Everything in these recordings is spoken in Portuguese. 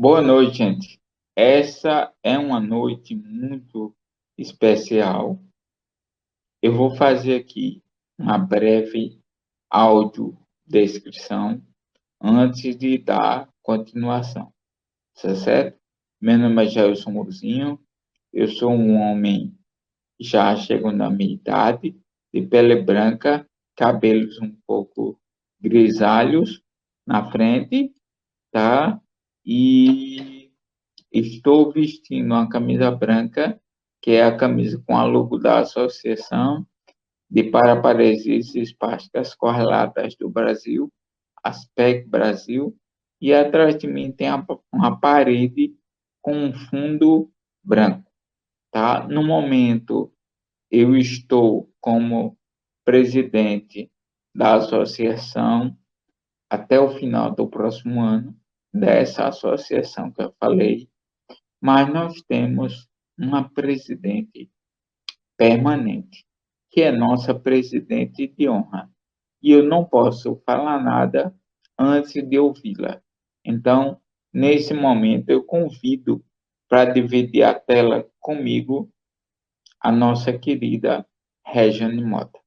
Boa noite, gente. Essa é uma noite muito especial. Eu vou fazer aqui uma breve audiodescrição antes de dar continuação. Tá certo? Meu nome é Gelson Mozinho. Eu sou um homem já chegando na minha idade, de pele branca, cabelos um pouco grisalhos na frente, tá? E estou vestindo uma camisa branca, que é a camisa com a logo da Associação de Paraparesias Espásticas Correlatas do Brasil, ASPEC Brasil, e atrás de mim tem uma parede com um fundo branco. Tá? No momento, eu estou como presidente da associação até o final do próximo ano, dessa associação que eu falei, mas nós temos uma presidente permanente, que é nossa presidente de honra. E eu não posso falar nada antes de ouvi-la. Então, nesse momento, eu convido para dividir a tela comigo a nossa querida Regiane Mota.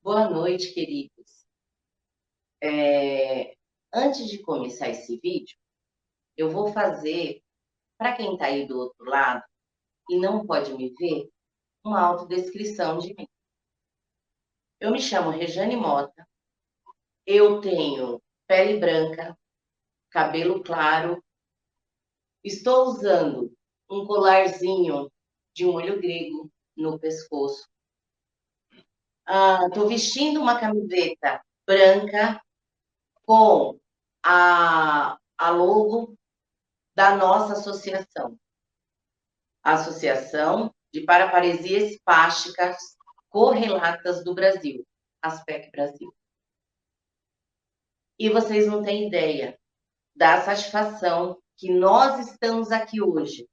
Boa noite, queridos. Antes de começar esse vídeo, eu vou fazer, para quem está aí do outro lado e não pode me ver, uma autodescrição de mim. Eu me chamo Regiane Mota, eu tenho pele branca, cabelo claro, estou usando um colarzinho de um olho grego no pescoço. Estou vestindo uma camiseta branca com a logo da nossa associação, a Associação de Paraparesias Espásticas Correlatas do Brasil, ASPEC Brasil. E vocês não têm ideia da satisfação que nós estamos aqui hoje.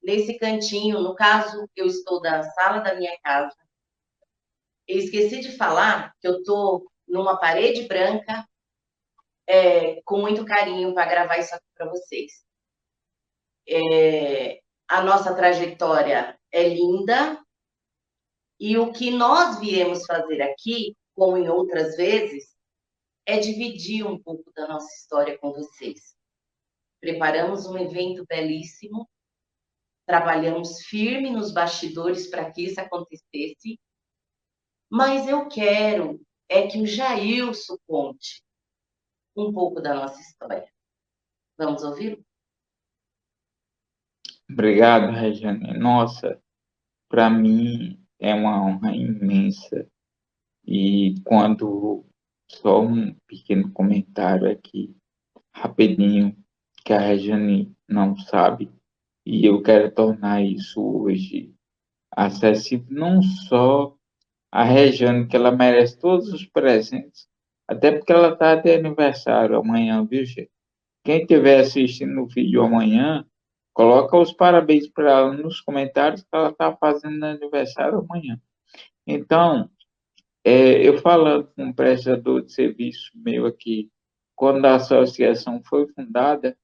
Nesse cantinho, no caso, eu estou da sala da minha casa. Eu esqueci de falar que eu estou numa parede branca, com muito carinho para gravar isso aqui para vocês. A nossa trajetória é linda e o que nós viemos fazer aqui, como em outras vezes, é dividir um pouco da nossa história com vocês. Preparamos um evento belíssimo, trabalhamos firme nos bastidores para que isso acontecesse, mas eu quero que o Jailson conte um pouco da nossa história. Vamos ouvi-lo? Obrigado, Regiane. Nossa, para mim é uma honra imensa. E quando, só um pequeno comentário aqui, rapidinho, que a Regiane não sabe, e eu quero tornar isso hoje acessível não só a Regiane, que ela merece todos os presentes, até porque ela está de aniversário amanhã, viu, gente? Quem estiver assistindo o vídeo amanhã, coloca os parabéns para ela nos comentários que ela está fazendo aniversário amanhã. Então, eu falando com um prestador de serviço meu aqui, quando a associação foi fundada,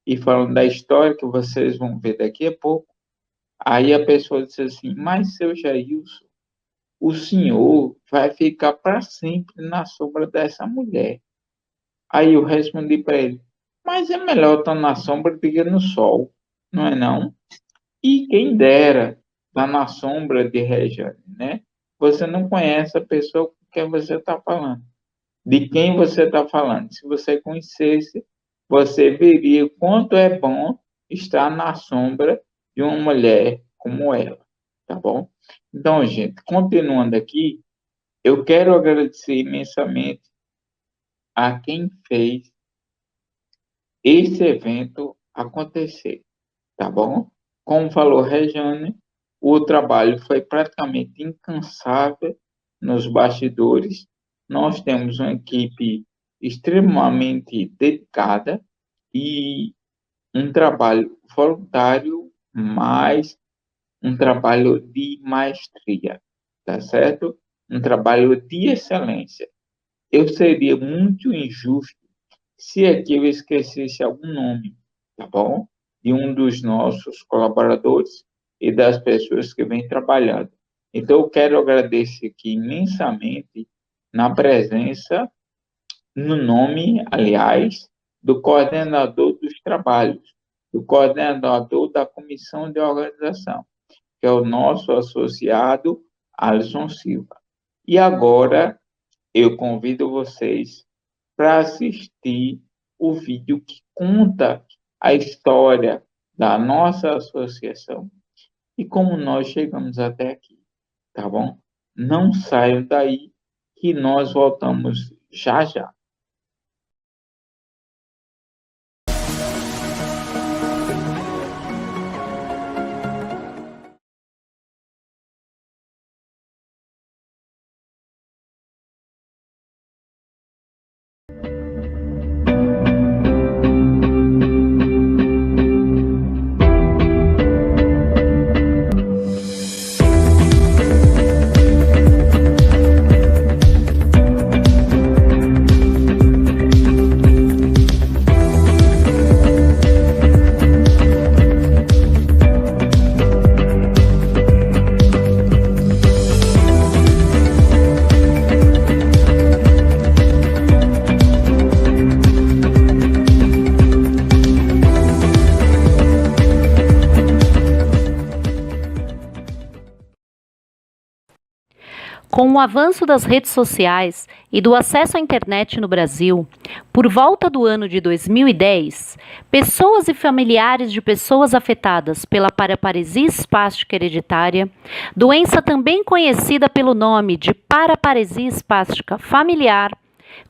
e falando da história que vocês vão ver daqui a pouco, aí a pessoa disse assim, mas seu Jailson, o senhor vai ficar para sempre na sombra dessa mulher. Aí eu respondi para ele, mas é melhor estar na sombra do que no sol, não é não? E quem dera estar na sombra de Regiane, né? Você não conhece a pessoa com quem você está falando. De quem você está falando. Se você conhecesse, você veria o quanto é bom estar na sombra de uma mulher como ela, tá bom? Então, gente, continuando aqui, eu quero agradecer imensamente a quem fez esse evento acontecer, tá bom? Como falou Rejane, o trabalho foi praticamente incansável nos bastidores. Nós temos uma equipe extremamente dedicada e um trabalho voluntário, mas um trabalho de maestria, tá certo? Um trabalho de excelência. eu seria muito injusto se aqui eu esquecesse algum nome, tá bom? De um dos nossos colaboradores e das pessoas que vêm trabalhando. Então, eu quero agradecer aqui imensamente na presença, no nome, aliás, do coordenador dos trabalhos, do coordenador da comissão de organização, que é o nosso associado Alisson Silva. E agora eu convido vocês para assistir o vídeo que conta a história da nossa associação e como nós chegamos até aqui, tá bom? Não saiam daí que nós voltamos já já. Com o avanço das redes sociais e do acesso à internet no Brasil, por volta do ano de 2010, pessoas e familiares de pessoas afetadas pela paraparesia espástica hereditária, doença também conhecida pelo nome de paraparesia espástica familiar,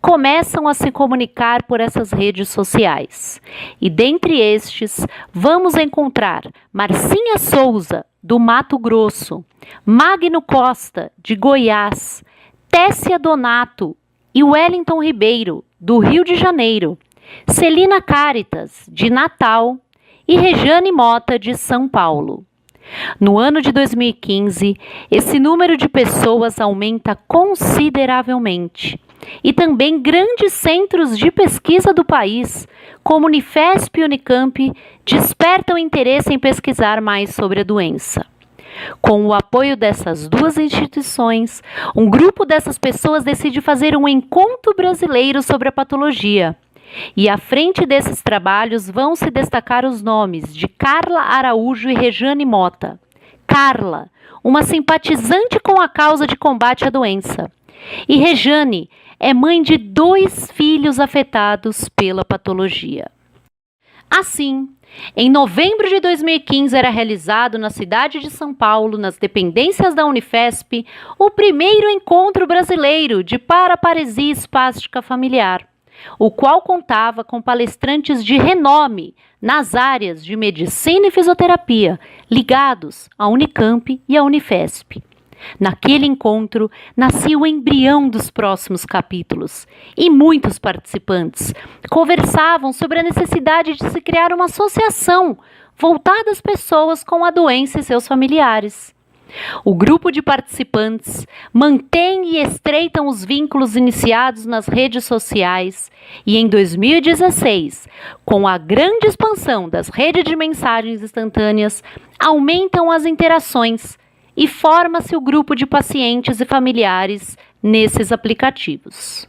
começam a se comunicar por essas redes sociais. E dentre estes, vamos encontrar Marcinha Souza, do Mato Grosso, Magno Costa, de Goiás, Tessia Donato e Wellington Ribeiro, do Rio de Janeiro, Celina Caritas, de Natal e Rejane Mota, de São Paulo. No ano de 2015, esse número de pessoas aumenta consideravelmente. E também grandes centros de pesquisa do país, como Unifesp e Unicamp, despertam interesse em pesquisar mais sobre a doença. Com o apoio dessas duas instituições, um grupo dessas pessoas decide fazer um encontro brasileiro sobre a patologia. E à frente desses trabalhos vão se destacar os nomes de Carla Araújo e Rejane Mota. Carla, uma simpatizante com a causa de combate à doença. E Rejane é mãe de 2 filhos afetados pela patologia. Assim, em novembro de 2015 era realizado na cidade de São Paulo, nas dependências da Unifesp, o primeiro encontro brasileiro de paraparesia espástica familiar, o qual contava com palestrantes de renome nas áreas de medicina e fisioterapia, ligados à Unicamp e à Unifesp. Naquele encontro, nascia o embrião dos próximos capítulos e muitos participantes conversavam sobre a necessidade de se criar uma associação voltada às pessoas com a doença e seus familiares. O grupo de participantes mantém e estreitam os vínculos iniciados nas redes sociais e em 2016, com a grande expansão das redes de mensagens instantâneas, aumentam as interações e forma-se o grupo de pacientes e familiares nesses aplicativos.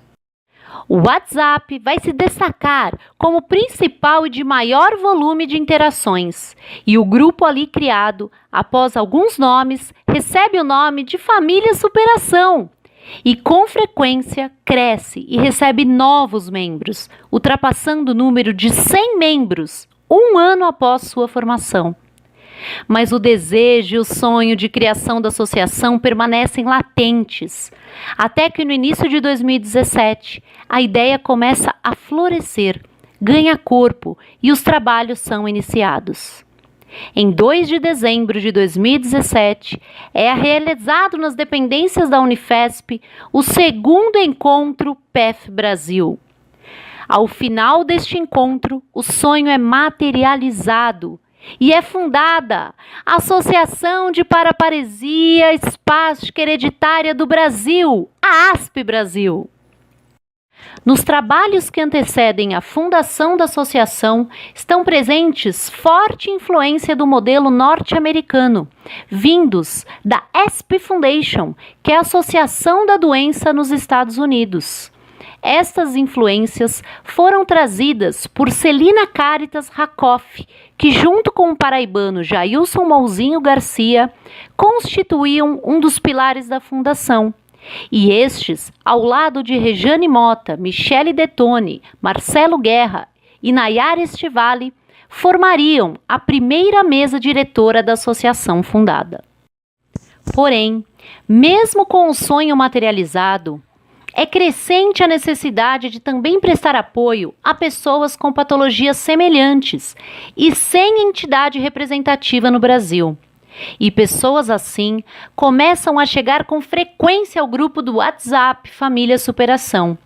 O WhatsApp vai se destacar como principal e de maior volume de interações, e o grupo ali criado, após alguns nomes, recebe o nome de Família Superação, e com frequência cresce e recebe novos membros, ultrapassando o número de 100 membros, um ano após sua formação. Mas o desejo e o sonho de criação da associação permanecem latentes, até que no início de 2017, a ideia começa a florescer, ganha corpo e os trabalhos são iniciados. Em 2 de dezembro de 2017, é realizado nas dependências da Unifesp o segundo encontro PEF Brasil. Ao final deste encontro, o sonho é materializado e é fundada a Associação de Paraparesia Espástica Hereditária do Brasil, a ASP Brasil. Nos trabalhos que antecedem a fundação da associação, estão presentes forte influência do modelo norte-americano, vindos da ASP Foundation, que é a Associação da Doença nos Estados Unidos. Estas influências foram trazidas por Celina Caritas Rakoff, que junto com o paraibano Jailson Mouzinho Garcia, constituíam um dos pilares da fundação. E estes, ao lado de Rejane Mota, Michele Detone, Marcelo Guerra e Nayara Estivale, formariam a primeira mesa diretora da associação fundada. Porém, mesmo com o sonho materializado, é crescente a necessidade de também prestar apoio a pessoas com patologias semelhantes e sem entidade representativa no Brasil. E pessoas assim começam a chegar com frequência ao grupo do WhatsApp Família Superação.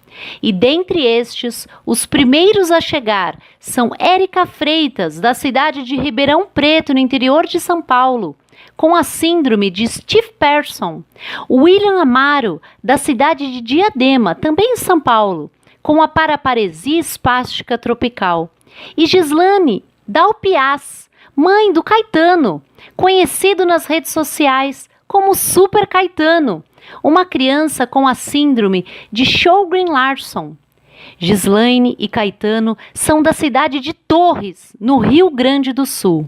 E dentre estes, os primeiros a chegar são Érica Freitas, da cidade de Ribeirão Preto, no interior de São Paulo, com a síndrome de Stiff Person. William Amaro, da cidade de Diadema, também em São Paulo, com a paraparesia espástica tropical. E Gislane Dalpiaz, mãe do Caetano, conhecido nas redes sociais como Super Caetano, uma criança com a síndrome de Sjogren-Larsson. Gislaine e Caetano são da cidade de Torres, no Rio Grande do Sul.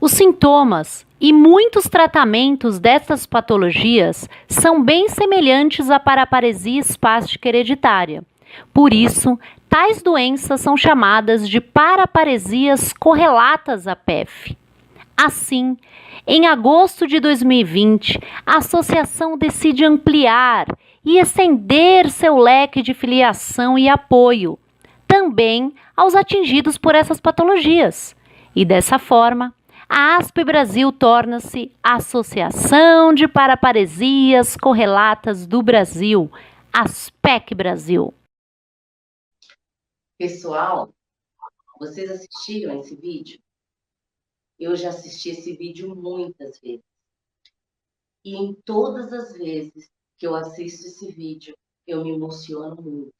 Os sintomas e muitos tratamentos dessas patologias são bem semelhantes à paraparesia espástica hereditária. Por isso, tais doenças são chamadas de paraparesias correlatas à PEF. Assim, em agosto de 2020, a associação decide ampliar e estender seu leque de filiação e apoio, também aos atingidos por essas patologias. E dessa forma, a ASP Brasil torna-se Associação de Paraparesias Correlatas do Brasil, ASPEC Brasil. Pessoal, vocês assistiram esse vídeo? Eu já assisti esse vídeo muitas vezes. E em todas as vezes que eu assisto esse vídeo, eu me emociono muito.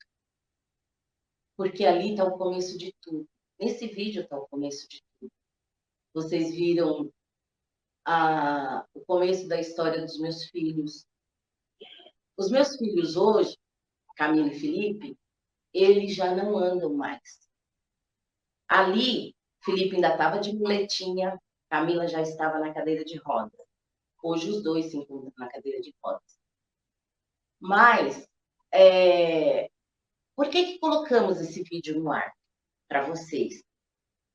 Porque ali está o começo de tudo. Nesse vídeo está o começo de tudo. Vocês viram o começo da história dos meus filhos. Os meus filhos hoje, Camila e Felipe, eles já não andam mais. Ali, Felipe ainda estava de muletinha, Camila já estava na cadeira de rodas. Hoje os dois se encontram na cadeira de rodas. Mas, por que colocamos esse vídeo no ar para vocês?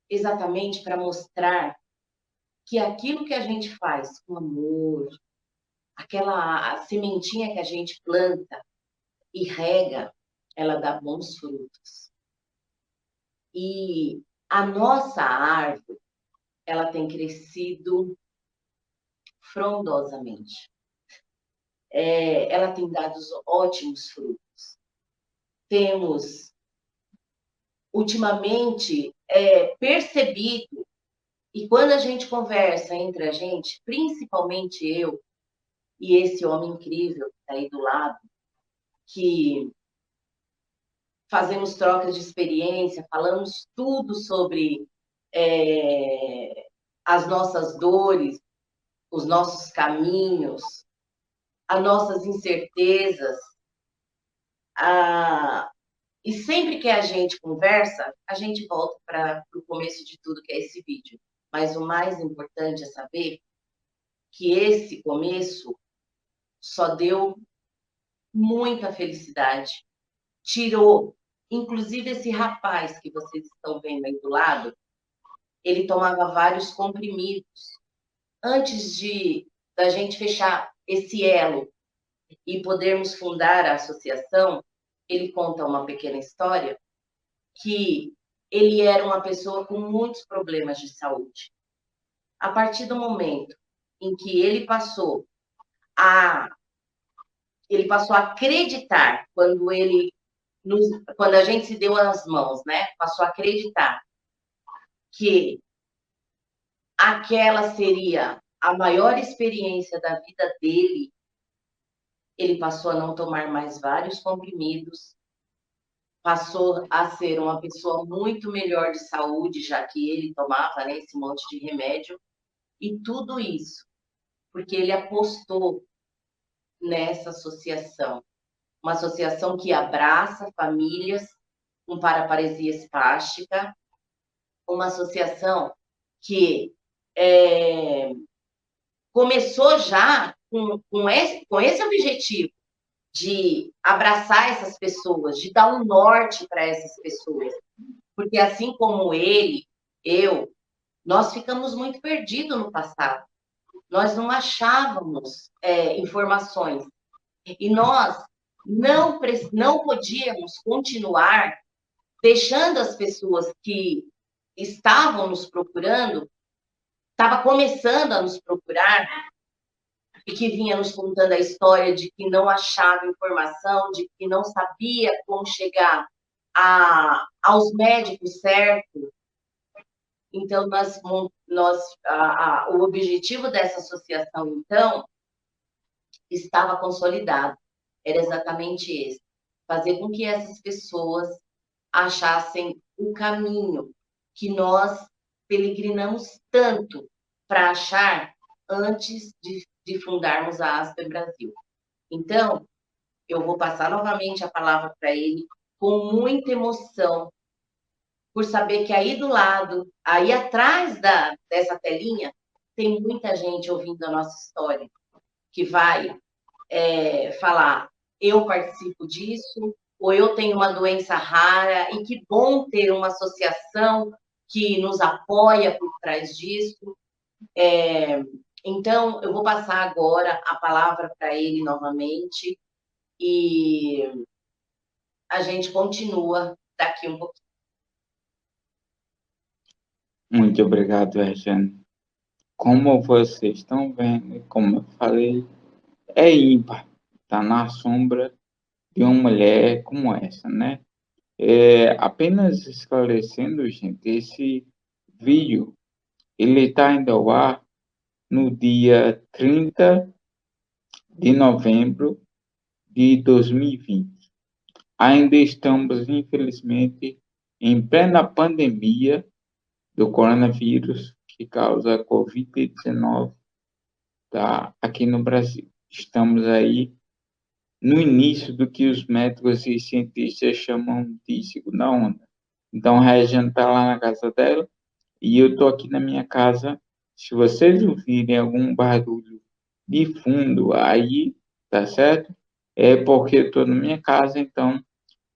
Exatamente para mostrar que aquilo que a gente faz com amor, aquela sementinha que a gente planta e rega, ela dá bons frutos. E a nossa árvore, ela tem crescido frondosamente. Ela tem dado ótimos frutos. Temos, ultimamente, percebido, e quando a gente conversa entre a gente, principalmente eu e esse homem incrível que está aí do lado, que fazemos trocas de experiência, falamos tudo sobre as nossas dores, os nossos caminhos, as nossas incertezas. E sempre que a gente conversa, a gente volta para o começo de tudo, que é esse vídeo. Mas o mais importante é saber que esse começo só deu muita felicidade. Tirou, inclusive esse rapaz que vocês estão vendo aí do lado, ele tomava vários comprimidos. Antes da gente fechar esse elo e podermos fundar a associação, ele conta uma pequena história que ele era uma pessoa com muitos problemas de saúde. A partir do momento em que ele passou a acreditar, quando a gente se deu as mãos, né? Passou a acreditar que aquela seria a maior experiência da vida dele, ele passou a não tomar mais vários comprimidos passou a ser uma pessoa muito melhor de saúde, já que ele tomava, né, esse monte de remédio, e tudo isso porque ele apostou nessa associação, uma associação que abraça famílias com paraparesia espástica, uma associação que começou já com esse objetivo de abraçar essas pessoas, de dar um norte para essas pessoas. Porque assim como ele, eu, nós ficamos muito perdidos no passado. Nós não achávamos informações. E nós não podíamos continuar deixando as pessoas que estavam nos procurando, estava começando a nos procurar, e que vinha nos contando a história de que não achava informação, de que não sabia como chegar aos médicos certos. Então, o objetivo dessa associação, então, estava consolidado. Era exatamente esse: fazer com que essas pessoas achassem o caminho que nós peregrinamos tanto para achar antes de fundarmos a Asper Brasil. Então, eu vou passar novamente a palavra para ele com muita emoção, por saber que aí do lado, aí atrás dessa telinha, tem muita gente ouvindo a nossa história, que vai falar: eu participo disso, ou eu tenho uma doença rara, e que bom ter uma associação que nos apoia por trás disso. Então, eu vou passar agora a palavra para ele novamente, e a gente continua daqui um pouquinho. Muito obrigado, Regiane. Como vocês estão vendo, como eu falei, é ímpar estar na sombra de uma mulher como essa, né? Apenas esclarecendo, gente, esse vídeo, ele está indo ao ar no dia 30 de novembro de 2020. Ainda estamos, infelizmente, em plena pandemia do coronavírus que causa a Covid-19, tá? Aqui no Brasil. Estamos aí no início do que os médicos e cientistas chamam de segunda onda. Então, a Regiane está lá na casa dela e eu estou aqui na minha casa. Se vocês ouvirem algum barulho de fundo aí, tá certo? É porque eu estou na minha casa, então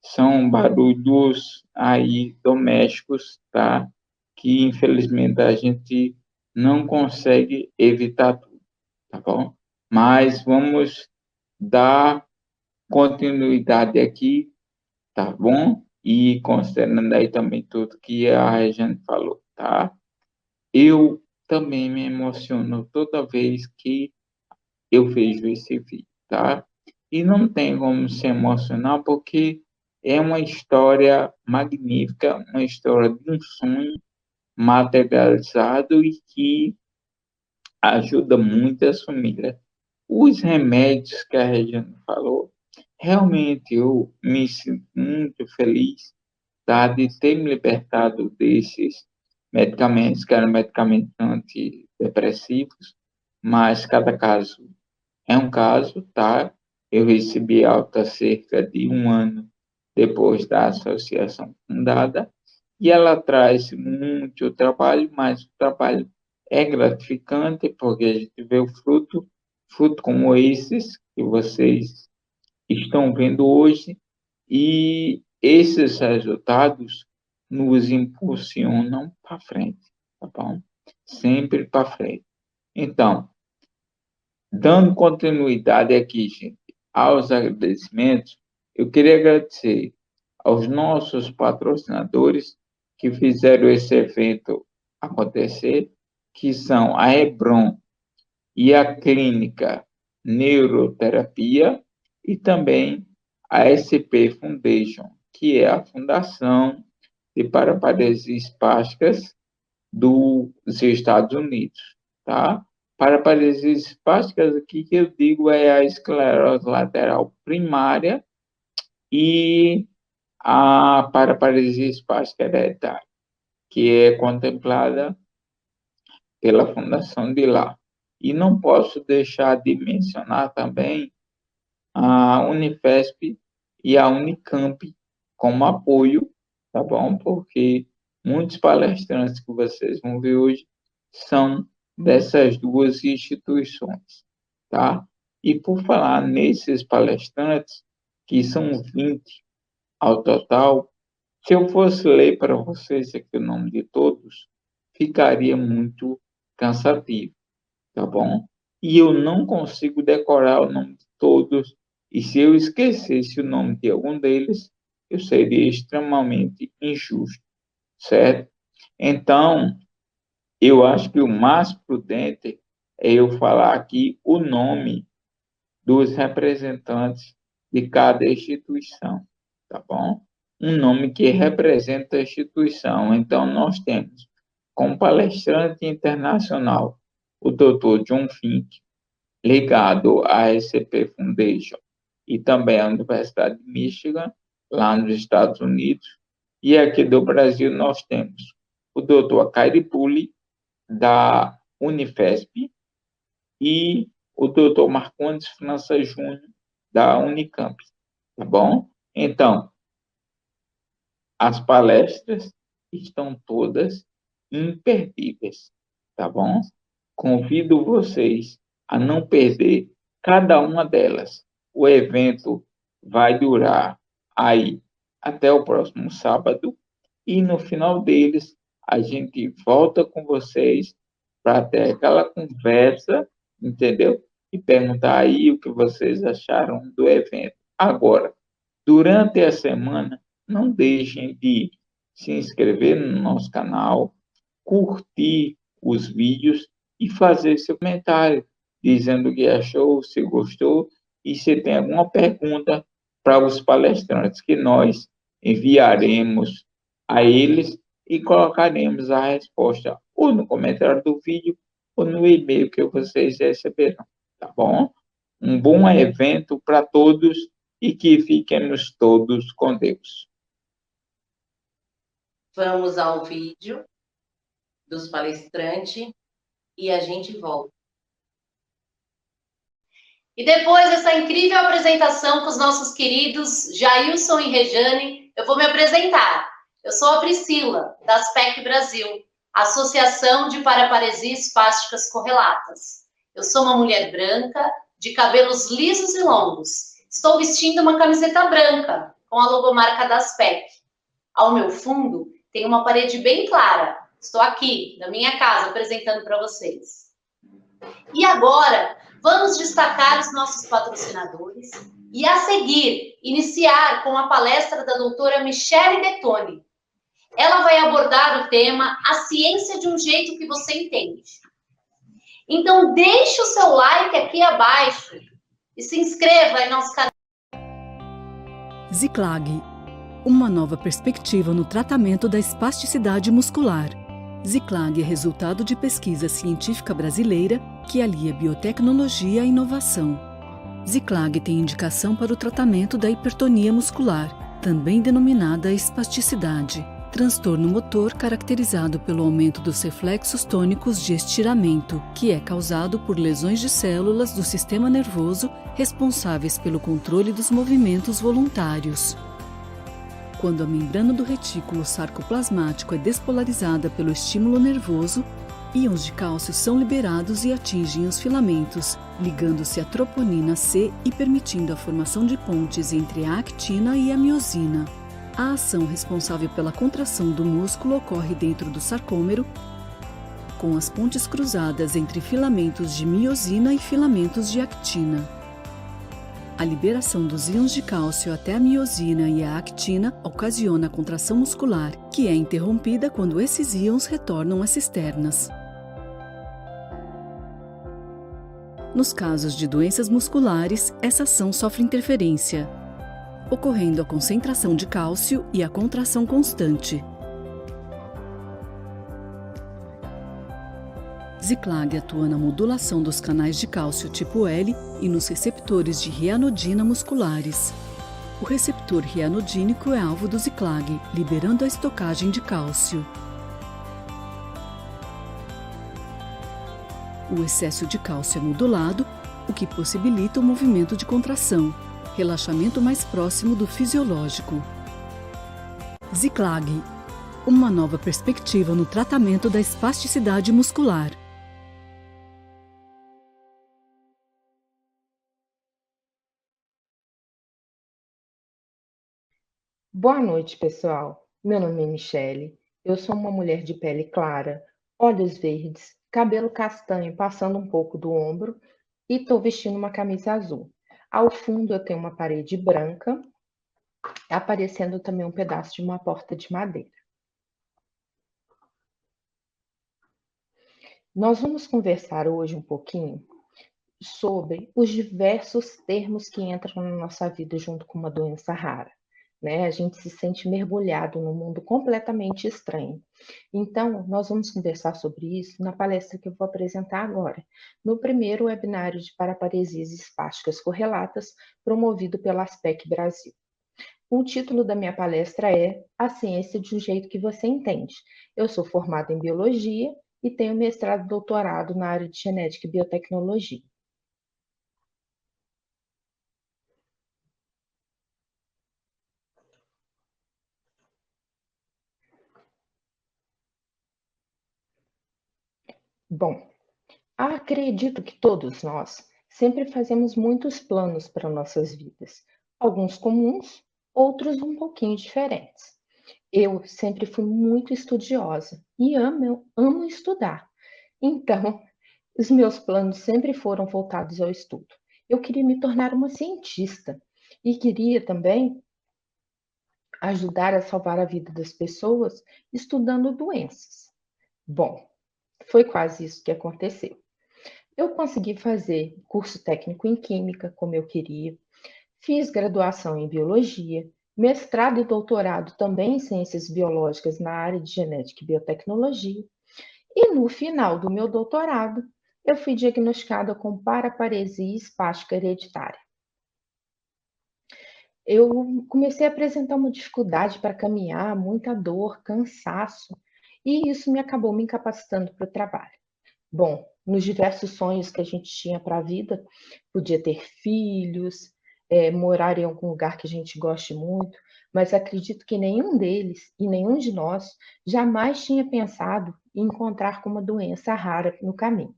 são barulhos aí domésticos, tá? Que infelizmente a gente não consegue evitar tudo, tá bom? Mas vamos dar continuidade aqui, tá bom? E considerando aí também tudo que a Regiane falou, tá? Eu também me emociono toda vez que eu vejo esse vídeo, tá? E não tem como se emocionar porque é uma história magnífica, uma história de um sonho materializado e que ajuda muitas famílias. Os remédios que a Regiane falou, realmente eu me sinto muito feliz, tá, de ter me libertado desses medicamentos, que eram medicamentos antidepressivos, mas cada caso é um caso, tá? Eu recebi alta cerca de um ano depois da associação fundada, e ela traz muito trabalho, mas o trabalho é gratificante, porque a gente vê o fruto como esses que vocês estão vendo hoje, e esses resultados nos impulsionam para frente, tá bom? Sempre para frente. Então, dando continuidade aqui, gente, aos agradecimentos, eu queria agradecer aos nossos patrocinadores que fizeram esse evento acontecer, que são a Hebron e a Clínica Neuroterapia, e também a SP Foundation, que é a Fundação de Paraparesias Espásticas dos Estados Unidos, tá? Paraparesias espásticas, aqui que eu digo é a esclerose lateral primária e a paraparesia espástica hereditária, que é contemplada pela Fundação de Lá. E não posso deixar de mencionar também a Unifesp e a Unicamp como apoio, tá bom? Porque muitos palestrantes que vocês vão ver hoje são dessas duas instituições, tá? E por falar nesses palestrantes, que são 20 ao total, se eu fosse ler para vocês aqui o nome de todos, ficaria muito cansativo, tá bom? E eu não consigo decorar o nome de todos, e se eu esquecesse o nome de algum deles, eu seria extremamente injusto, certo? Então, eu acho que o mais prudente é eu falar aqui o nome dos representantes de cada instituição, tá bom? Um nome que representa a instituição. Então, nós temos como palestrante internacional o Dr. John Fink, ligado à SCP Foundation e também à Universidade de Michigan, lá nos Estados Unidos. E aqui do Brasil nós temos o Dr. Kairi Pulli, da Unifesp, e o Dr. Marcondes França Júnior, da Unicamp, tá bom? Então, as palestras estão todas imperdíveis, tá bom? Convido vocês a não perder cada uma delas. O evento vai durar aí até o próximo sábado e no final deles a gente volta com vocês para ter aquela conversa, entendeu? E perguntar aí o que vocês acharam do evento. Agora, durante a semana, não deixem de se inscrever no nosso canal, curtir os vídeos e fazer seu comentário, dizendo o que achou, se gostou, e se tem alguma pergunta para os palestrantes, que nós enviaremos a eles e colocaremos a resposta ou no comentário do vídeo ou no e-mail que vocês receberão, tá bom? Um bom evento para todos e que fiquemos todos com Deus. Vamos ao vídeo dos palestrantes e a gente volta. E depois dessa incrível apresentação com os nossos queridos Jailson e Rejane, eu vou me apresentar. Eu sou a Priscila, da ASPEC Brasil, Associação de Paraparesias Espásticas Correlatas. Eu sou uma mulher branca, de cabelos lisos e longos. Estou vestindo uma camiseta branca, com a logomarca da ASPEC. Ao meu fundo, tem uma parede bem clara. Estou aqui, na minha casa, apresentando para vocês. E agora, vamos destacar os nossos patrocinadores e, a seguir, iniciar com a palestra da doutora Michele Detoni. Ela vai abordar o tema A Ciência de um Jeito que Você Entende. Então, deixe o seu like aqui abaixo e se inscreva em nosso canal. Ziclag, uma nova perspectiva no tratamento da espasticidade muscular. Ziclag é resultado de pesquisa científica brasileira que alia biotecnologia à inovação. Ziclag tem indicação para o tratamento da hipertonia muscular, também denominada espasticidade, transtorno motor caracterizado pelo aumento dos reflexos tônicos de estiramento, que é causado por lesões de células do sistema nervoso responsáveis pelo controle dos movimentos voluntários. Quando a membrana do retículo sarcoplasmático é despolarizada pelo estímulo nervoso, íons de cálcio são liberados e atingem os filamentos, ligando-se à troponina C e permitindo a formação de pontes entre a actina e a miosina. A ação responsável pela contração do músculo ocorre dentro do sarcômero, com as pontes cruzadas entre filamentos de miosina e filamentos de actina. A liberação dos íons de cálcio até a miosina e a actina ocasiona a contração muscular, que é interrompida quando esses íons retornam às cisternas. Nos casos de doenças musculares, essa ação sofre interferência, ocorrendo a concentração de cálcio e a contração constante. Ziclag atua na modulação dos canais de cálcio tipo L e nos receptores de reanodina musculares. O receptor rianodínico é alvo do Ziclag, liberando a estocagem de cálcio. O excesso de cálcio é modulado, o que possibilita o movimento de contração, relaxamento mais próximo do fisiológico. Ziclag, uma nova perspectiva no tratamento da espasticidade muscular. Boa noite, pessoal. Meu nome é Michele. Eu sou uma mulher de pele clara, olhos verdes, cabelo castanho passando um pouco do ombro e estou vestindo uma camisa azul. Ao fundo eu tenho uma parede branca, aparecendo também um pedaço de uma porta de madeira. Nós vamos conversar hoje um pouquinho sobre os diversos termos que entram na nossa vida junto com uma doença rara. Né? A gente se sente mergulhado num mundo completamente estranho. Então, nós vamos conversar sobre isso na palestra que eu vou apresentar agora, no primeiro webinário de paraparesias espásticas correlatas, promovido pela Aspec Brasil. O título da minha palestra é A Ciência de um Jeito que Você Entende. Eu sou formada em Biologia e tenho mestrado e doutorado na área de Genética e Biotecnologia. Bom, acredito que todos nós sempre fazemos muitos planos para nossas vidas, alguns comuns, outros um pouquinho diferentes. Eu sempre fui muito estudiosa e amo estudar. Então, os meus planos sempre foram voltados ao estudo. Eu queria me tornar uma cientista e queria também ajudar a salvar a vida das pessoas estudando doenças. Bom, foi quase isso que aconteceu. Eu consegui fazer curso técnico em Química, como eu queria, fiz graduação em Biologia, mestrado e doutorado também em Ciências Biológicas na área de Genética e Biotecnologia, e no final do meu doutorado, eu fui diagnosticada com paraparesia espástica hereditária. Eu comecei a apresentar uma dificuldade para caminhar, muita dor, cansaço, e isso me acabou me incapacitando para o trabalho. Bom, nos diversos sonhos que a gente tinha para a vida, podia ter filhos, morar em algum lugar que a gente goste muito, mas acredito que nenhum deles e nenhum de nós jamais tinha pensado em encontrar com uma doença rara no caminho.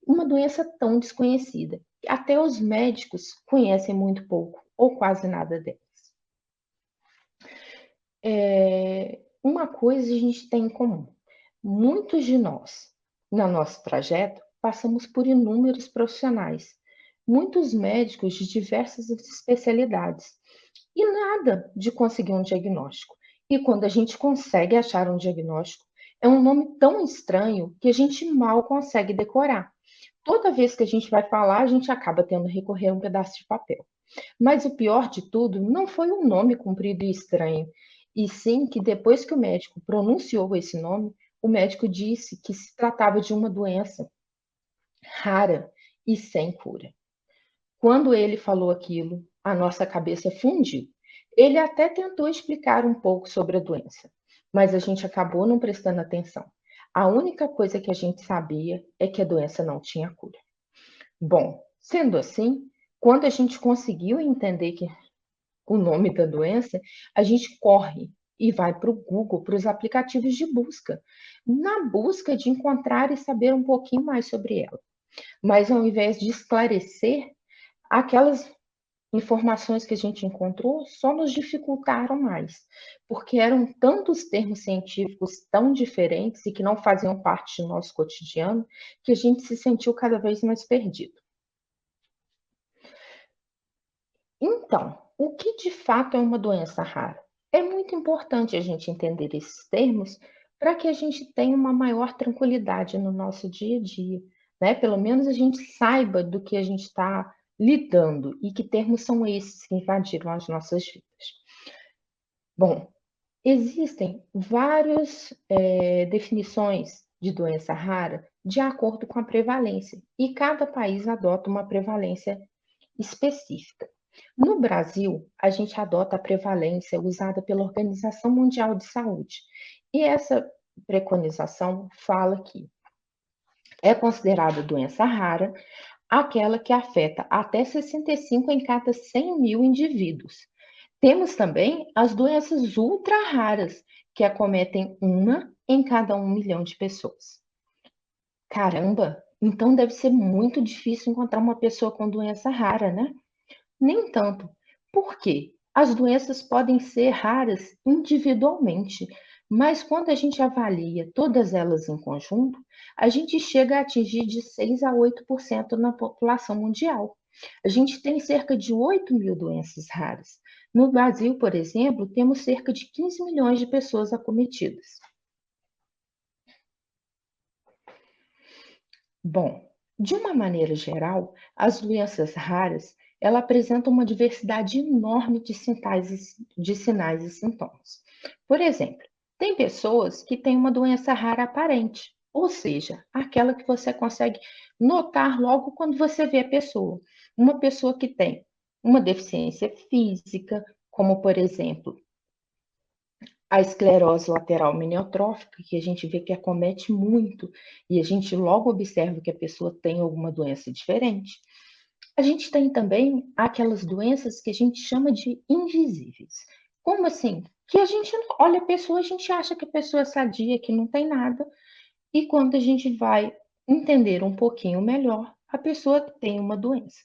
Uma doença tão desconhecida, que até os médicos conhecem muito pouco ou quase nada delas. Uma coisa a gente tem em comum. Muitos de nós, no nosso trajeto, passamos por inúmeros profissionais, muitos médicos de diversas especialidades, e nada de conseguir um diagnóstico. E quando a gente consegue achar um diagnóstico, é um nome tão estranho que a gente mal consegue decorar. Toda vez que a gente vai falar, a gente acaba tendo que recorrer a um pedaço de papel. Mas o pior de tudo não foi um nome comprido e estranho, e sim que depois que o médico pronunciou esse nome, o médico disse que se tratava de uma doença rara e sem cura. Quando ele falou aquilo, a nossa cabeça fundiu. Ele até tentou explicar um pouco sobre a doença, mas a gente acabou não prestando atenção. A única coisa que a gente sabia é que a doença não tinha cura. Bom, sendo assim, quando a gente conseguiu entender que o nome da doença, a gente corre e vai para o Google, para os aplicativos de busca, na busca de encontrar e saber um pouquinho mais sobre ela. Mas ao invés de esclarecer, aquelas informações que a gente encontrou só nos dificultaram mais, porque eram tantos termos científicos tão diferentes e que não faziam parte do nosso cotidiano, que a gente se sentiu cada vez mais perdido. Então, o que de fato é uma doença rara? É muito importante a gente entender esses termos para que a gente tenha uma maior tranquilidade no nosso dia a dia, né? Pelo menos a gente saiba do que a gente está lidando e que termos são esses que invadiram as nossas vidas. Bom, existem várias definições de doença rara de acordo com a prevalência e cada país adota uma prevalência específica. No Brasil, a gente adota a prevalência usada pela Organização Mundial de Saúde. E essa preconização fala que é considerada doença rara aquela que afeta até 65 em cada 100 mil indivíduos. Temos também as doenças ultra raras, que acometem uma em cada 1 milhão de pessoas. Caramba, então deve ser muito difícil encontrar uma pessoa com doença rara, né? Nem tanto. Por quê? As doenças podem ser raras individualmente, mas quando a gente avalia todas elas em conjunto, a gente chega a atingir de 6 a 8% na população mundial. A gente tem cerca de 8 mil doenças raras. No Brasil, por exemplo, temos cerca de 15 milhões de pessoas acometidas. Bom, de uma maneira geral, as doenças raras ela apresenta uma diversidade enorme de sinais e sintomas. Por exemplo, tem pessoas que têm uma doença rara aparente, ou seja, aquela que você consegue notar logo quando você vê a pessoa. Uma pessoa que tem uma deficiência física, como por exemplo, a esclerose lateral amniotrófica, que a gente vê que acomete muito, e a gente logo observa que a pessoa tem alguma doença diferente. A gente tem também aquelas doenças que a gente chama de invisíveis. Como assim? Que a gente olha a pessoa, a gente acha que a pessoa é sadia, que não tem nada, e quando a gente vai entender um pouquinho melhor, a pessoa tem uma doença.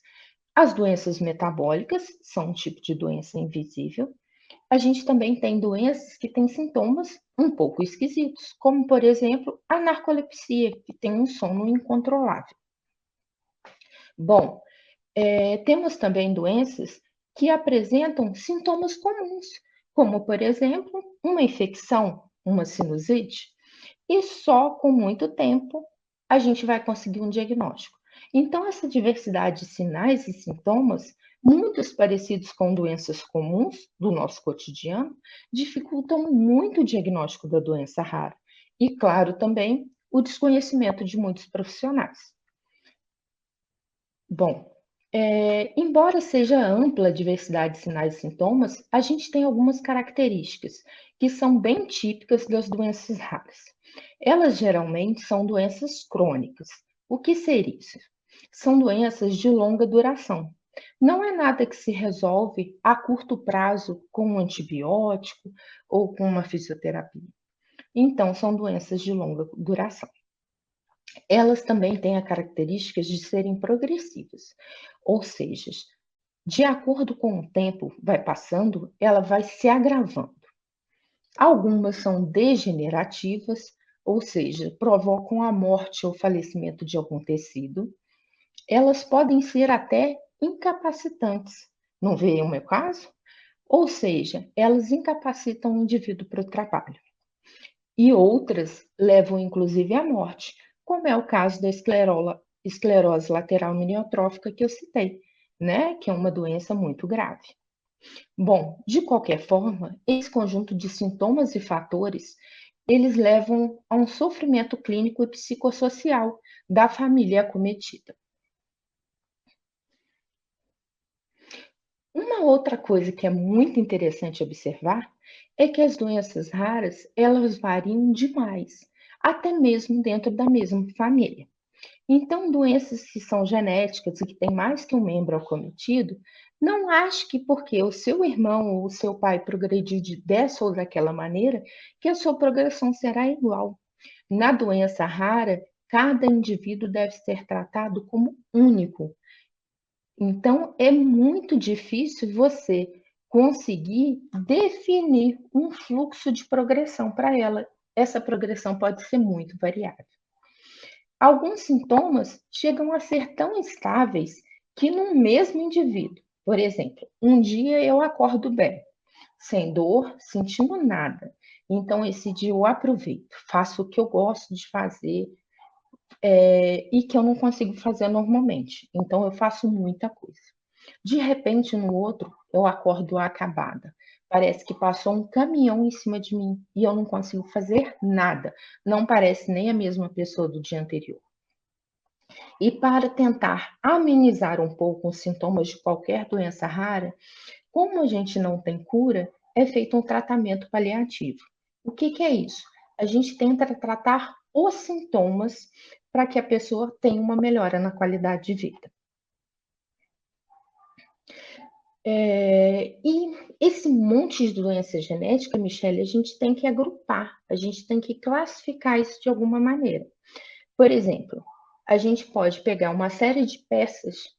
As doenças metabólicas são um tipo de doença invisível. A gente também tem doenças que têm sintomas um pouco esquisitos, como, por exemplo, a narcolepsia, que tem um sono incontrolável. Bom, temos também doenças que apresentam sintomas comuns, como, por exemplo, uma infecção, uma sinusite, e só com muito tempo a gente vai conseguir um diagnóstico. Então, essa diversidade de sinais e sintomas, muitos parecidos com doenças comuns do nosso cotidiano, dificultam muito o diagnóstico da doença rara. E, claro, também o desconhecimento de muitos profissionais. Bom, embora seja ampla a diversidade de sinais e sintomas, a gente tem algumas características que são bem típicas das doenças raras. Elas geralmente são doenças crônicas. O que seria isso? São doenças de longa duração. Não é nada que se resolve a curto prazo com um antibiótico ou com uma fisioterapia. Então, são doenças de longa duração. Elas também têm a característica de serem progressivas, ou seja, de acordo com o tempo vai passando, ela vai se agravando. Algumas são degenerativas, ou seja, provocam a morte ou falecimento de algum tecido. Elas podem ser até incapacitantes. Não vê o meu caso? Ou seja, elas incapacitam o indivíduo para o trabalho. E outras levam inclusive à morte, como é o caso da esclerose lateral amniotrófica que eu citei, né? Que é uma doença muito grave. Bom, de qualquer forma, esse conjunto de sintomas e fatores, eles levam a um sofrimento clínico e psicossocial da família acometida. Uma outra coisa que é muito interessante observar é que as doenças raras, elas variam demais, até mesmo dentro da mesma família. Então, doenças que são genéticas e que têm mais que um membro acometido, não ache que porque o seu irmão ou o seu pai progrediu dessa ou daquela maneira, que a sua progressão será igual. Na doença rara, cada indivíduo deve ser tratado como único. Então, é muito difícil você conseguir definir um fluxo de progressão para ela. Essa progressão pode ser muito variável. Alguns sintomas chegam a ser tão estáveis que no mesmo indivíduo, por exemplo, um dia eu acordo bem, sem dor, sentindo nada. Então, esse dia eu aproveito, faço o que eu gosto de fazer e que eu não consigo fazer normalmente. Então, eu faço muita coisa. De repente, no outro, eu acordo acabada. Parece que passou um caminhão em cima de mim e eu não consigo fazer nada. Não parece nem a mesma pessoa do dia anterior. E para tentar amenizar um pouco os sintomas de qualquer doença rara, como a gente não tem cura, é feito um tratamento paliativo. O que é isso? A gente tenta tratar os sintomas para que a pessoa tenha uma melhora na qualidade de vida. E esse monte de doença genética, Michele, a gente tem que agrupar, a gente tem que classificar isso de alguma maneira. Por exemplo, a gente pode pegar uma série de peças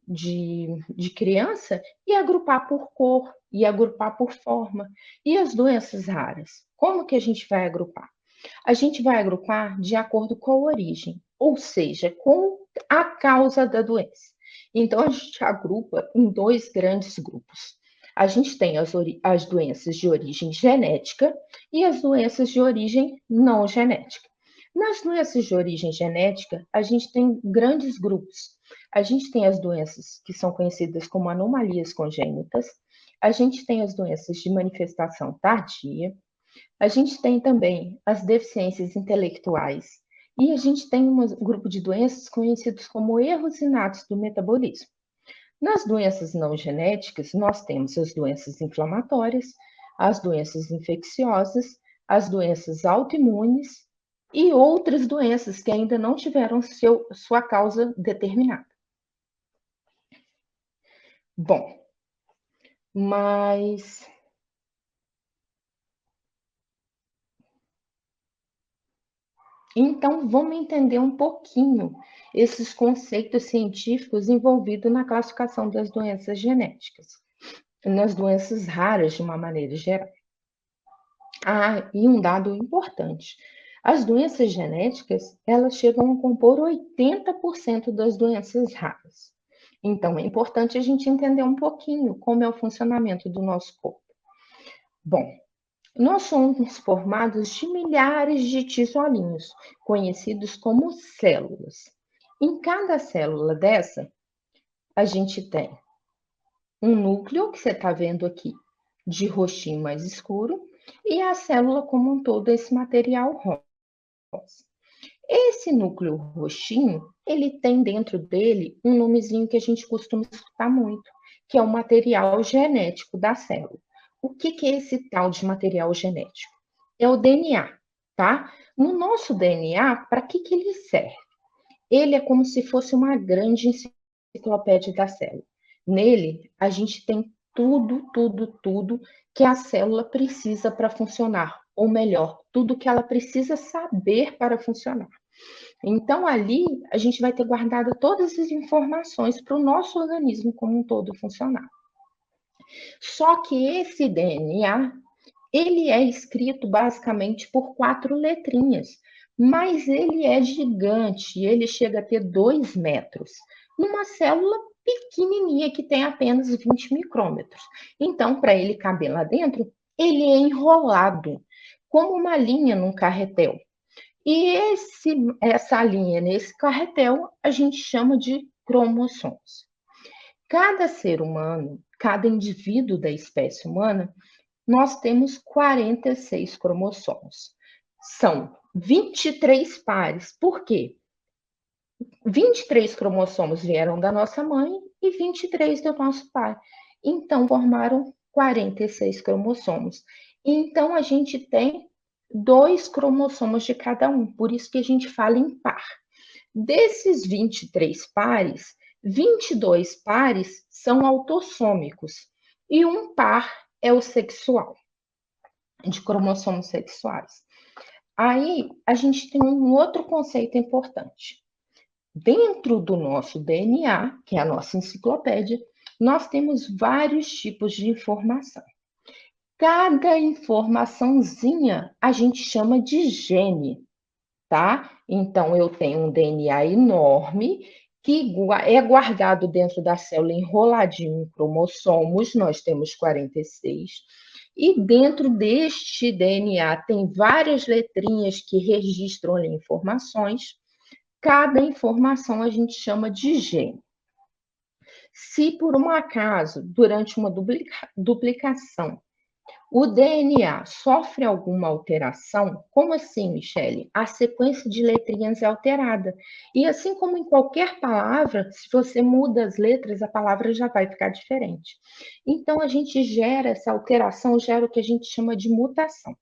de criança e agrupar por cor, e agrupar por forma. E as doenças raras? Como que a gente vai agrupar? A gente vai agrupar de acordo com a origem, ou seja, com a causa da doença. Então, a gente agrupa em 2 grandes grupos. A gente tem as doenças de origem genética e as doenças de origem não genética. Nas doenças de origem genética, a gente tem grandes grupos. A gente tem as doenças que são conhecidas como anomalias congênitas, a gente tem as doenças de manifestação tardia, a gente tem também as deficiências intelectuais e a gente tem um grupo de doenças conhecidos como erros inatos do metabolismo. Nas doenças não genéticas, nós temos as doenças inflamatórias, as doenças infecciosas, as doenças autoimunes e outras doenças que ainda não tiveram sua causa determinada. Bom, mas então vamos entender um pouquinho esses conceitos científicos envolvidos na classificação das doenças genéticas, nas doenças raras de uma maneira geral. E um dado importante. As doenças genéticas, elas chegam a compor 80% das doenças raras. Então, é importante a gente entender um pouquinho como é o funcionamento do nosso corpo. Bom, nós somos formados de milhares de tijolinhos, conhecidos como células. Em cada célula dessa, a gente tem um núcleo, que você está vendo aqui, de roxinho mais escuro, e a célula como um todo, esse material rosa. Esse núcleo roxinho, ele tem dentro dele um nomezinho que a gente costuma escutar muito, que é o material genético da célula. O que é esse tal de material genético? É o DNA, tá? No nosso DNA, para que ele serve? Ele é como se fosse uma grande enciclopédia da célula. Nele, a gente tem tudo que a célula precisa para funcionar, ou melhor, tudo que ela precisa saber para funcionar. Então, ali, a gente vai ter guardado todas as informações para o nosso organismo como um todo funcionar. Só que esse DNA, ele é escrito basicamente por 4 letrinhas, mas ele é gigante, ele chega a ter 2 metros, numa célula pequenininha que tem apenas 20 micrômetros. Então, para ele caber lá dentro, ele é enrolado, como uma linha num carretel. E essa linha nesse carretel, a gente chama de cromossomos. Cada ser humano, cada indivíduo da espécie humana, nós temos 46 cromossomos. São 23 pares. Por quê? 23 cromossomos vieram da nossa mãe e 23 do nosso pai. Então, formaram 46 cromossomos. Então, a gente tem 2 cromossomos de cada um, por isso que a gente fala em par. Desses 23 pares, 22 pares são autossômicos e um par é o sexual, de cromossomos sexuais. Aí, a gente tem um outro conceito importante. Dentro do nosso DNA, que é a nossa enciclopédia, nós temos vários tipos de informação. Cada informaçãozinha a gente chama de gene, tá? Então, eu tenho um DNA enorme que é guardado dentro da célula enroladinho em cromossomos, nós temos 46, e dentro deste DNA tem várias letrinhas que registram ali informações. Cada informação a gente chama de gene. Se por um acaso, durante uma duplicação, O DNA sofre alguma alteração? Como assim, Michele? A sequência de letrinhas é alterada. E assim como em qualquer palavra, se você muda as letras, a palavra já vai ficar diferente. Então, a gente gera essa alteração, gera o que a gente chama de mutação.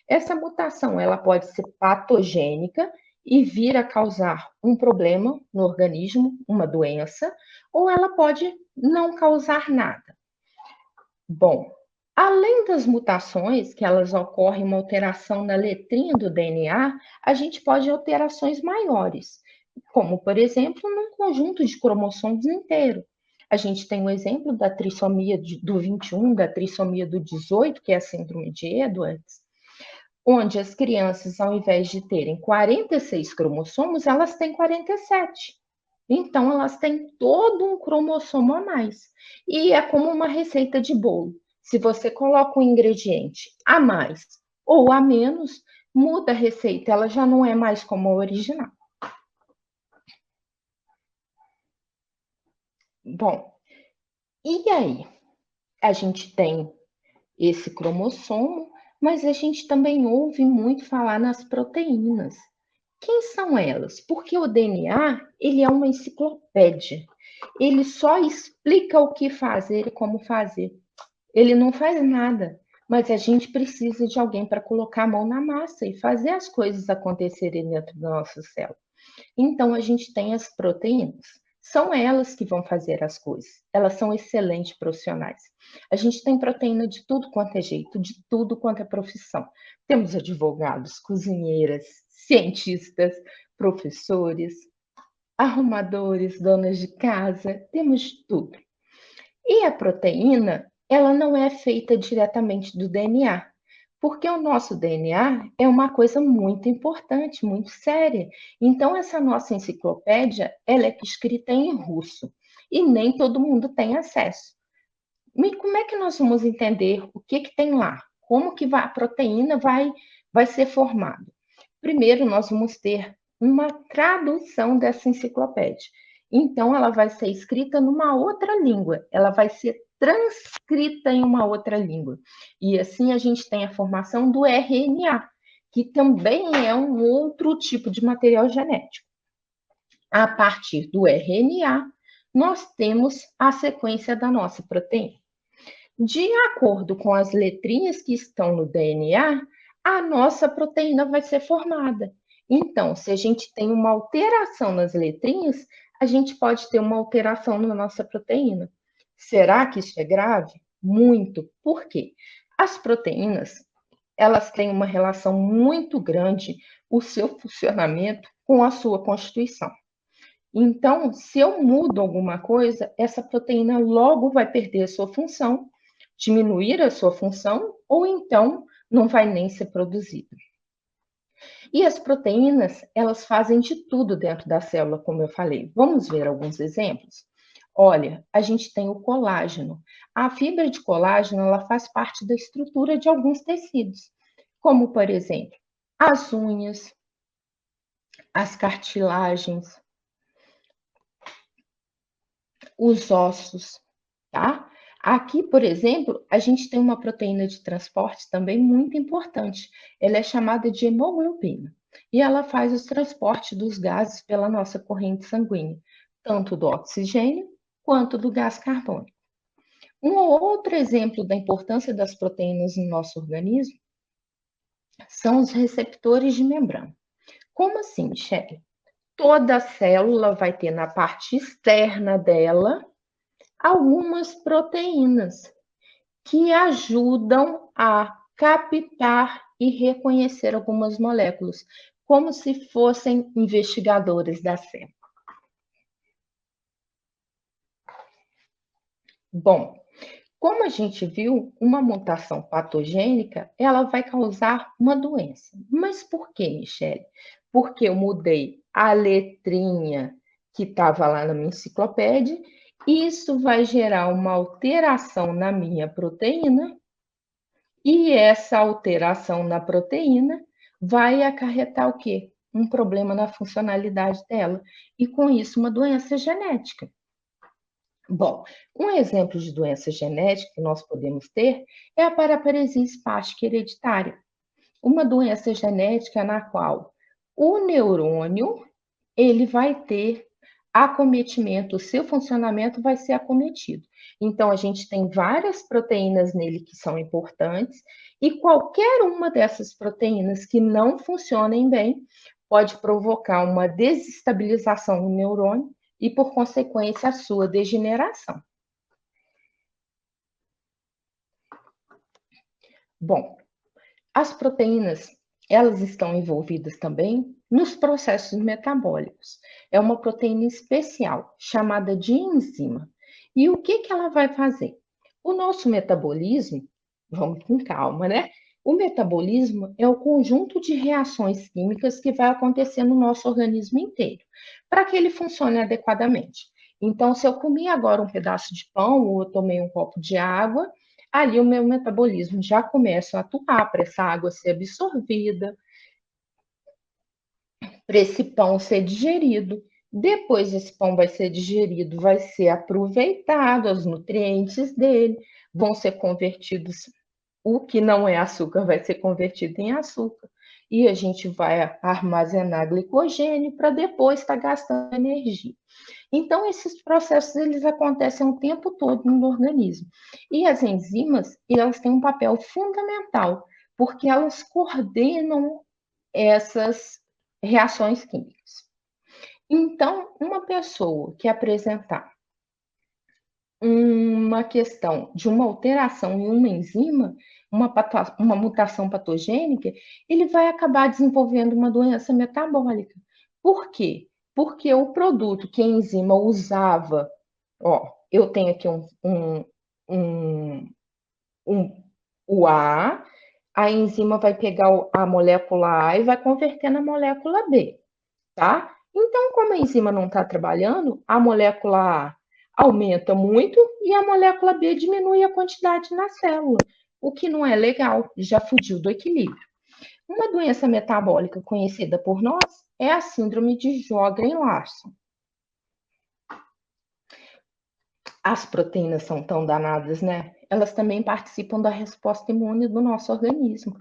Essa mutação, ela pode ser patogênica e vir a causar um problema no organismo, uma doença, ou ela pode não causar nada. Bom, além das mutações, que elas ocorrem uma alteração na letrinha do DNA, a gente pode ter alterações maiores, como, por exemplo, num conjunto de cromossomos inteiro. A gente tem o exemplo da trissomia do 21, da trissomia do 18, que é a síndrome de Edwards, onde as crianças, ao invés de terem 46 cromossomos, elas têm 47. Então, elas têm todo um cromossomo a mais. E é como uma receita de bolo. Se você coloca um ingrediente a mais ou a menos, muda a receita, ela já não é mais como a original. Bom, e aí? A gente tem esse cromossomo, mas a gente também ouve muito falar nas proteínas. Quem são elas? Porque o DNA, ele é uma enciclopédia. Ele só explica o que fazer e como fazer. Ele não faz nada, mas a gente precisa de alguém para colocar a mão na massa e fazer as coisas acontecerem dentro da nossa célula. Então, a gente tem as proteínas. São elas que vão fazer as coisas. Elas são excelentes profissionais. A gente tem proteína de tudo quanto é jeito, de tudo quanto é profissão. Temos advogados, cozinheiras, cientistas, professores, arrumadores, donas de casa, temos tudo. E a proteína, ela não é feita diretamente do DNA, porque o nosso DNA é uma coisa muito importante, muito séria. Então, essa nossa enciclopédia, ela é escrita em russo e nem todo mundo tem acesso. E como é que nós vamos entender o que tem lá? Como que a proteína vai ser formada? Primeiro, nós vamos ter uma tradução dessa enciclopédia. Então, ela vai ser escrita numa outra língua, ela vai ser transcrita em uma outra língua. E assim a gente tem a formação do RNA, que também é um outro tipo de material genético. A partir do RNA, nós temos a sequência da nossa proteína. De acordo com as letrinhas que estão no DNA, a nossa proteína vai ser formada. Então, se a gente tem uma alteração nas letrinhas, a gente pode ter uma alteração na nossa proteína. Será que isso é grave? Muito. Por quê? As proteínas, elas têm uma relação muito grande, o seu funcionamento com a sua constituição. Então, se eu mudo alguma coisa, essa proteína logo vai perder a sua função, diminuir a sua função, ou então não vai nem ser produzida. E as proteínas, elas fazem de tudo dentro da célula, como eu falei. Vamos ver alguns exemplos? Olha, a gente tem o colágeno. A fibra de colágeno, ela faz parte da estrutura de alguns tecidos, como, por exemplo, as unhas, as cartilagens, os ossos, tá? Aqui, por exemplo, a gente tem uma proteína de transporte também muito importante. Ela é chamada de hemoglobina. E ela faz o transporte dos gases pela nossa corrente sanguínea, tanto do oxigênio quanto do gás carbônico. Um outro exemplo da importância das proteínas no nosso organismo são os receptores de membrana. Como assim, Michele? Toda célula vai ter na parte externa dela algumas proteínas que ajudam a captar e reconhecer algumas moléculas, como se fossem investigadores da célula. Bom, como a gente viu, uma mutação patogênica, ela vai causar uma doença. Mas por que, Michele? Porque eu mudei a letrinha que estava lá na minha enciclopédia. Isso vai gerar uma alteração na minha proteína, e essa alteração na proteína vai acarretar o quê? Um problema na funcionalidade dela, e com isso uma doença genética. Bom, um exemplo de doença genética que nós podemos ter é a paraparesia espástica hereditária, uma doença genética na qual o neurônio ele vai ter acometimento, o seu funcionamento vai ser acometido. Então, a gente tem várias proteínas nele que são importantes, e qualquer uma dessas proteínas que não funcionem bem pode provocar uma desestabilização no neurônio e, por consequência, a sua degeneração. Bom, as proteínas, elas estão envolvidas também nos processos metabólicos. É uma proteína especial, chamada de enzima. E o que ela vai fazer? O nosso metabolismo, vamos com calma, né? O metabolismo é o conjunto de reações químicas que vai acontecer no nosso organismo inteiro, para que ele funcione adequadamente. Então, se eu comi agora um pedaço de pão ou eu tomei um copo de água, ali o meu metabolismo já começa a atuar para essa água ser absorvida, para esse pão ser digerido. Depois esse pão vai ser digerido, vai ser aproveitado, os nutrientes dele vão ser convertidos, o que não é açúcar vai ser convertido em açúcar, e a gente vai armazenar glicogênio para depois estar gastando energia. Então, esses processos, eles acontecem o tempo todo no organismo. E as enzimas, elas têm um papel fundamental, porque elas coordenam essas reações químicas. Então, uma pessoa que apresentar uma questão de uma alteração em uma enzima, uma mutação patogênica, ele vai acabar desenvolvendo uma doença metabólica. Por quê? Porque o produto que a enzima usava, eu tenho aqui o a enzima vai pegar a molécula A e vai converter na molécula B, tá? Então, como a enzima não está trabalhando, a molécula A aumenta muito e a molécula B diminui a quantidade na célula, o que não é legal, já fugiu do equilíbrio. Uma doença metabólica conhecida por nós é a síndrome de Sjögren-Larsson. As proteínas são tão danadas, né? Elas também participam da resposta imune do nosso organismo.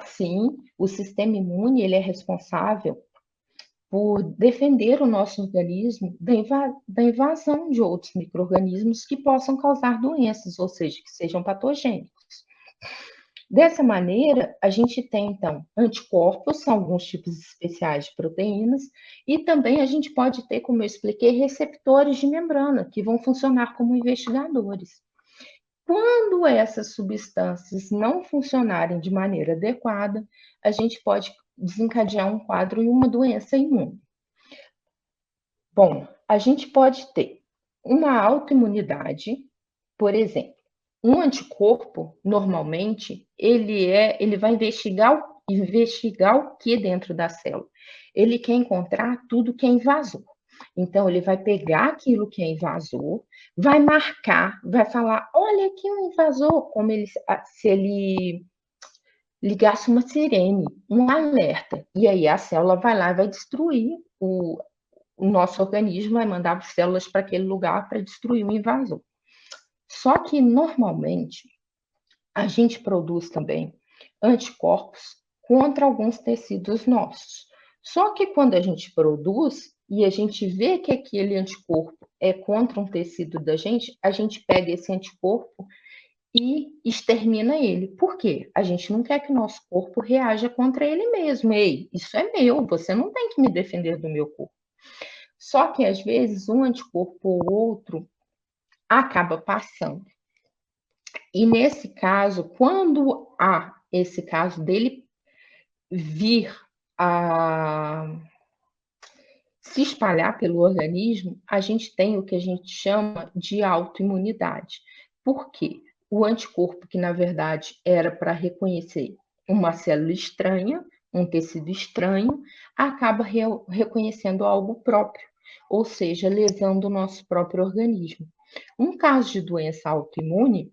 Sim, o sistema imune ele é responsável por defender o nosso organismo da invasão de outros micro-organismos que possam causar doenças, ou seja, que sejam patogênicos. Dessa maneira, a gente tem, então, anticorpos, são alguns tipos especiais de proteínas, e também a gente pode ter, como eu expliquei, receptores de membrana, que vão funcionar como investigadores. Quando essas substâncias não funcionarem de maneira adequada, a gente pode desencadear um quadro e uma doença imune. Bom, a gente pode ter uma autoimunidade, por exemplo. Um anticorpo, normalmente, ele vai investigar o que dentro da célula? Ele quer encontrar tudo que é invasor. Então, ele vai pegar aquilo que é invasor, vai marcar, vai falar, olha aqui um invasor, como se ele ligasse uma sirene, um alerta. E aí a célula vai lá e vai destruir o nosso organismo, vai mandar células para aquele lugar para destruir o invasor. Só que, normalmente, a gente produz também anticorpos contra alguns tecidos nossos. Só que quando a gente produz e a gente vê que aquele anticorpo é contra um tecido da gente, a gente pega esse anticorpo e extermina ele. Por quê? A gente não quer que o nosso corpo reaja contra ele mesmo. Ei, isso é meu, você não tem que me defender do meu corpo. Só que, às vezes, um anticorpo ou outro acaba passando. E nesse caso, quando há esse caso dele vir a se espalhar pelo organismo, a gente tem o que a gente chama de autoimunidade. Por quê? O anticorpo, que na verdade era para reconhecer uma célula estranha, um tecido estranho, acaba reconhecendo algo próprio, ou seja, lesando o nosso próprio organismo. Um caso de doença autoimune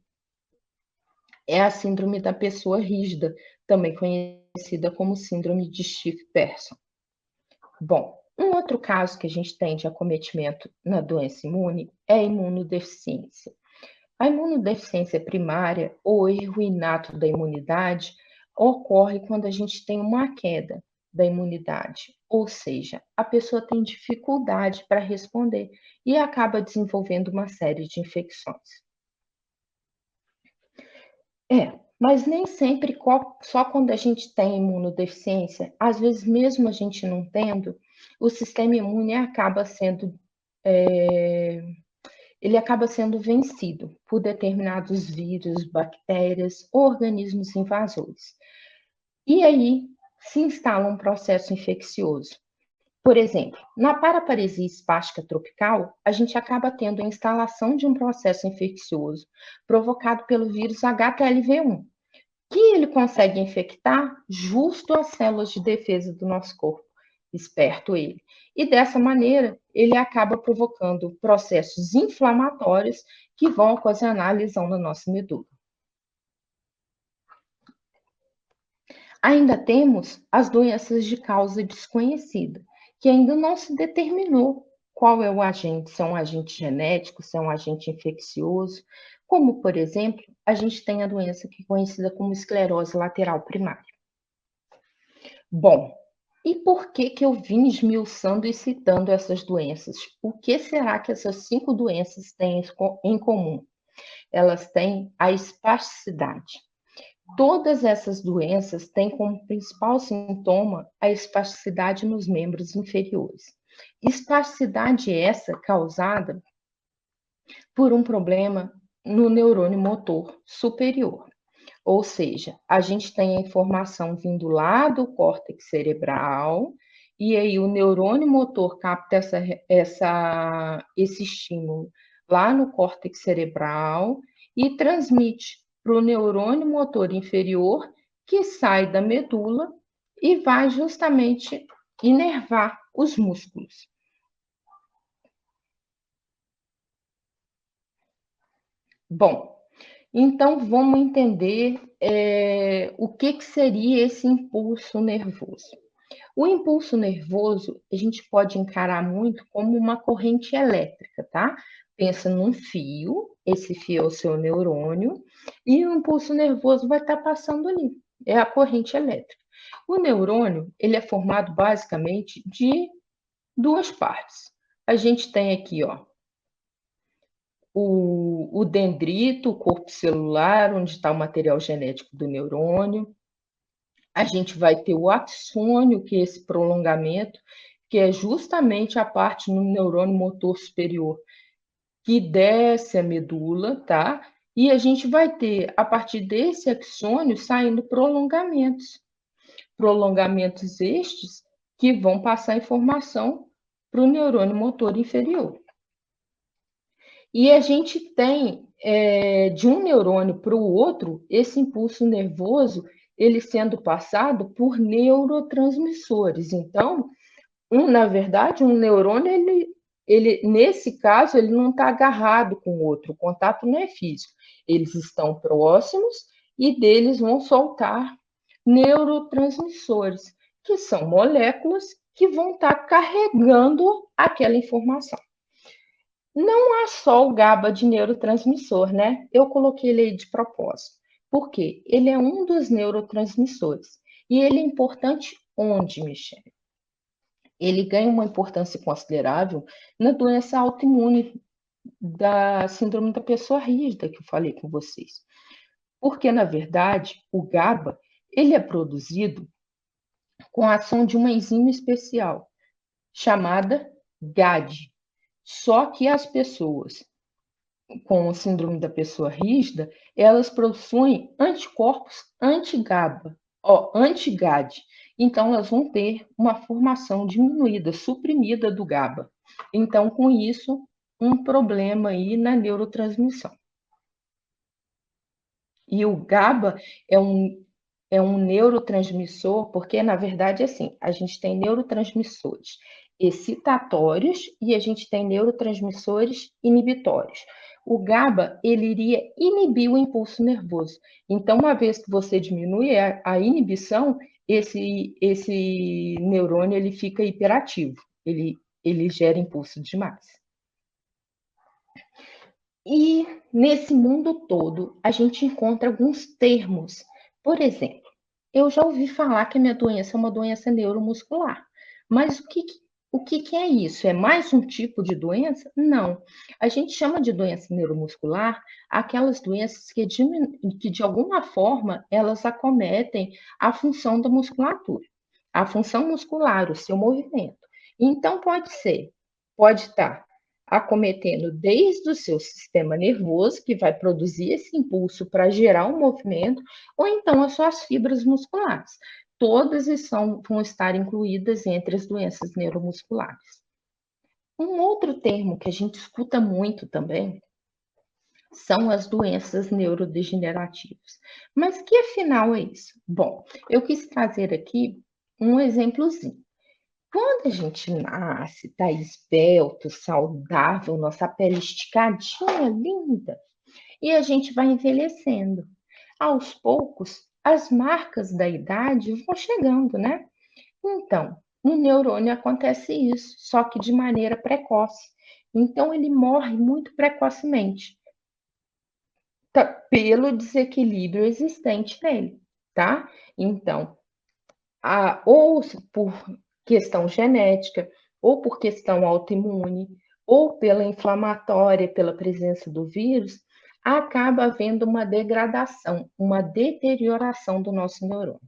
é a síndrome da pessoa rígida, também conhecida como síndrome de Stiff-Person. Bom, Um outro caso que a gente tem de acometimento na doença imune é a imunodeficiência. A imunodeficiência primária ou erro inato da imunidade ocorre quando a gente tem uma queda da imunidade, ou seja, a pessoa tem dificuldade para responder e acaba desenvolvendo uma série de infecções. Mas nem sempre só quando a gente tem imunodeficiência, às vezes mesmo a gente não tendo, o sistema imune acaba sendo ele acaba sendo vencido por determinados vírus, bactérias, organismos invasores. E aí se instala um processo infeccioso. Por exemplo, na paraparesia espástica tropical, a gente acaba tendo a instalação de um processo infeccioso provocado pelo vírus HTLV1, que ele consegue infectar justo as células de defesa do nosso corpo, esperto ele. E dessa maneira, ele acaba provocando processos inflamatórios que vão ocasionar lesão na nossa medula. Ainda temos as doenças de causa desconhecida, que ainda não se determinou qual é o agente, se é um agente genético, se é um agente infeccioso, como, por exemplo, a gente tem a doença que é conhecida como esclerose lateral primária. Bom, e por que eu vim esmiuçando e citando essas doenças? O que será que essas 5 doenças têm em comum? Elas têm a espasticidade. Todas essas doenças têm como principal sintoma a espasticidade nos membros inferiores. Espasticidade essa causada por um problema no neurônio motor superior. Ou seja, a gente tem a informação vindo lá do córtex cerebral, e aí o neurônio motor capta esse estímulo lá no córtex cerebral e transmite para o neurônio motor inferior, que sai da medula e vai justamente inervar os músculos. Bom, então vamos entender o que seria esse impulso nervoso. O impulso nervoso a gente pode encarar muito como uma corrente elétrica, tá? Pensa num fio, esse fio é o seu neurônio, e o impulso nervoso vai estar passando ali, é a corrente elétrica. O neurônio, ele é formado basicamente de 2 partes. A gente tem aqui, ó, o dendrito, o corpo celular, onde está o material genético do neurônio. A gente vai ter o axônio, que é esse prolongamento, que é justamente a parte no neurônio motor superior que desce a medula, tá? E a gente vai ter, a partir desse axônio, saindo prolongamentos. Prolongamentos estes que vão passar informação para o neurônio motor inferior. E a gente tem, de um neurônio para o outro, esse impulso nervoso, ele sendo passado por neurotransmissores. Então, na verdade, um neurônio, ele nesse caso, ele não está agarrado com o outro, o contato não é físico. Eles estão próximos e deles vão soltar neurotransmissores, que são moléculas que vão estar carregando aquela informação. Não há só o GABA de neurotransmissor, né? Eu coloquei ele aí de propósito. Por quê? Ele é um dos neurotransmissores. E ele é importante onde, Michele? Ele ganha uma importância considerável na doença autoimune da síndrome da pessoa rígida, que eu falei com vocês. Porque, na verdade, o GABA, ele é produzido com a ação de uma enzima especial, chamada GAD. Só que as pessoas com síndrome da pessoa rígida, elas possuem anticorpos anti-GABA, anti-GAD. Então, elas vão ter uma formação diminuída, suprimida do GABA. Então, com isso, um problema aí na neurotransmissão. E o GABA é um neurotransmissor, porque, na verdade, assim, a gente tem neurotransmissores excitatórios e a gente tem neurotransmissores inibitórios. O GABA, ele iria inibir o impulso nervoso. Então, uma vez que você diminui a inibição, esse neurônio ele fica hiperativo. ele gera impulso demais. E nesse mundo todo, a gente encontra alguns termos. Por exemplo, eu já ouvi falar que a minha doença é uma doença neuromuscular. Mas o que é isso? É mais um tipo de doença? Não. A gente chama de doença neuromuscular aquelas doenças que de alguma forma elas acometem a função da musculatura, a função muscular, o seu movimento. Então pode estar acometendo desde o seu sistema nervoso, que vai produzir esse impulso para gerar um movimento, ou então as suas fibras musculares. Todas vão estar incluídas entre as doenças neuromusculares. Um outro termo que a gente escuta muito também são as doenças neurodegenerativas. Mas que afinal é isso? Bom, eu quis trazer aqui um exemplozinho. Quando a gente nasce, está esbelto, saudável, nossa pele esticadinha, linda, e a gente vai envelhecendo. Aos poucos, as marcas da idade vão chegando, né? Então, no neurônio acontece isso, só que de maneira precoce. Então, ele morre muito precocemente, pelo desequilíbrio existente nele, tá? Então, ou por questão genética, ou por questão autoimune, ou pela inflamatória, pela presença do vírus, acaba havendo uma degradação, uma deterioração do nosso neurônio.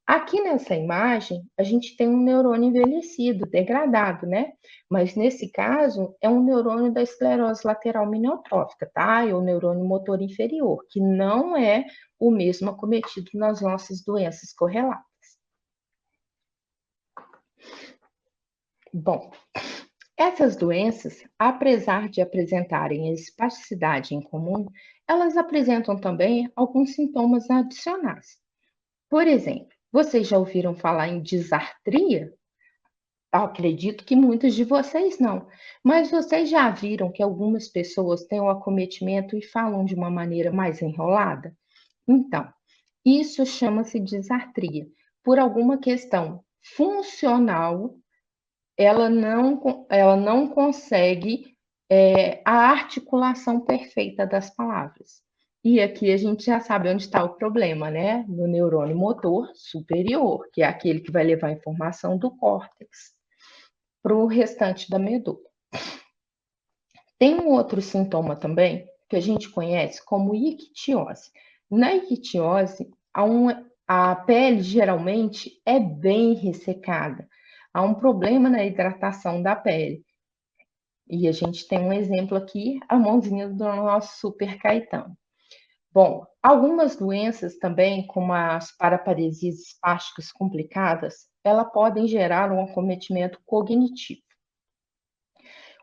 Aqui nessa imagem, a gente tem um neurônio envelhecido, degradado, né? Mas nesse caso, é um neurônio da esclerose lateral miniotrófica, tá? É o neurônio motor inferior, que não é o mesmo acometido nas nossas doenças correlatas. Bom, essas doenças, apesar de apresentarem espasticidade em comum, elas apresentam também alguns sintomas adicionais. Por exemplo, vocês já ouviram falar em disartria? Acredito que muitos de vocês não, mas vocês já viram que algumas pessoas têm um acometimento e falam de uma maneira mais enrolada? Então, isso chama-se disartria, por alguma questão funcional ela não consegue a articulação perfeita das palavras. E aqui a gente já sabe onde está o problema, né? No neurônio motor superior, que é aquele que vai levar a informação do córtex para o restante da medula. Tem um outro sintoma também, que a gente conhece como ictiose. Na ictiose, a pele geralmente é bem ressecada. Há um problema na hidratação da pele. E a gente tem um exemplo aqui, a mãozinha do nosso Super Caetano. Bom, algumas doenças também, como as paraparesias espásticas complicadas, elas podem gerar um acometimento cognitivo.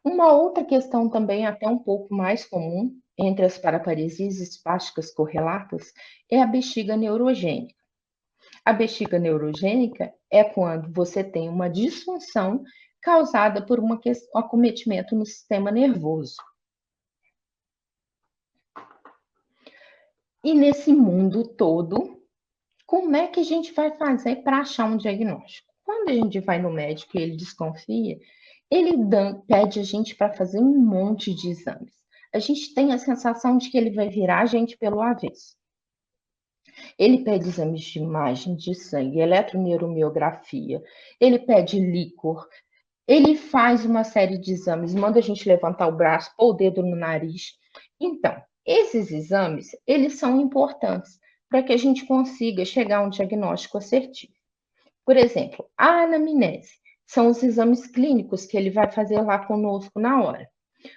Uma outra questão também até um pouco mais comum entre as paraparesias espásticas correlatas é a bexiga neurogênica. A bexiga neurogênica é quando você tem uma disfunção causada por um acometimento no sistema nervoso. E nesse mundo todo, como é que a gente vai fazer para achar um diagnóstico? Quando a gente vai no médico e ele desconfia, ele pede a gente para fazer um monte de exames. A gente tem a sensação de que ele vai virar a gente pelo avesso. Ele pede exames de imagem de sangue, eletroneuromiografia, ele pede líquor, ele faz uma série de exames, manda a gente levantar o braço, pôr o dedo no nariz. Então, esses exames, eles são importantes para que a gente consiga chegar a um diagnóstico assertivo. Por exemplo, a anamnese são os exames clínicos que ele vai fazer lá conosco na hora.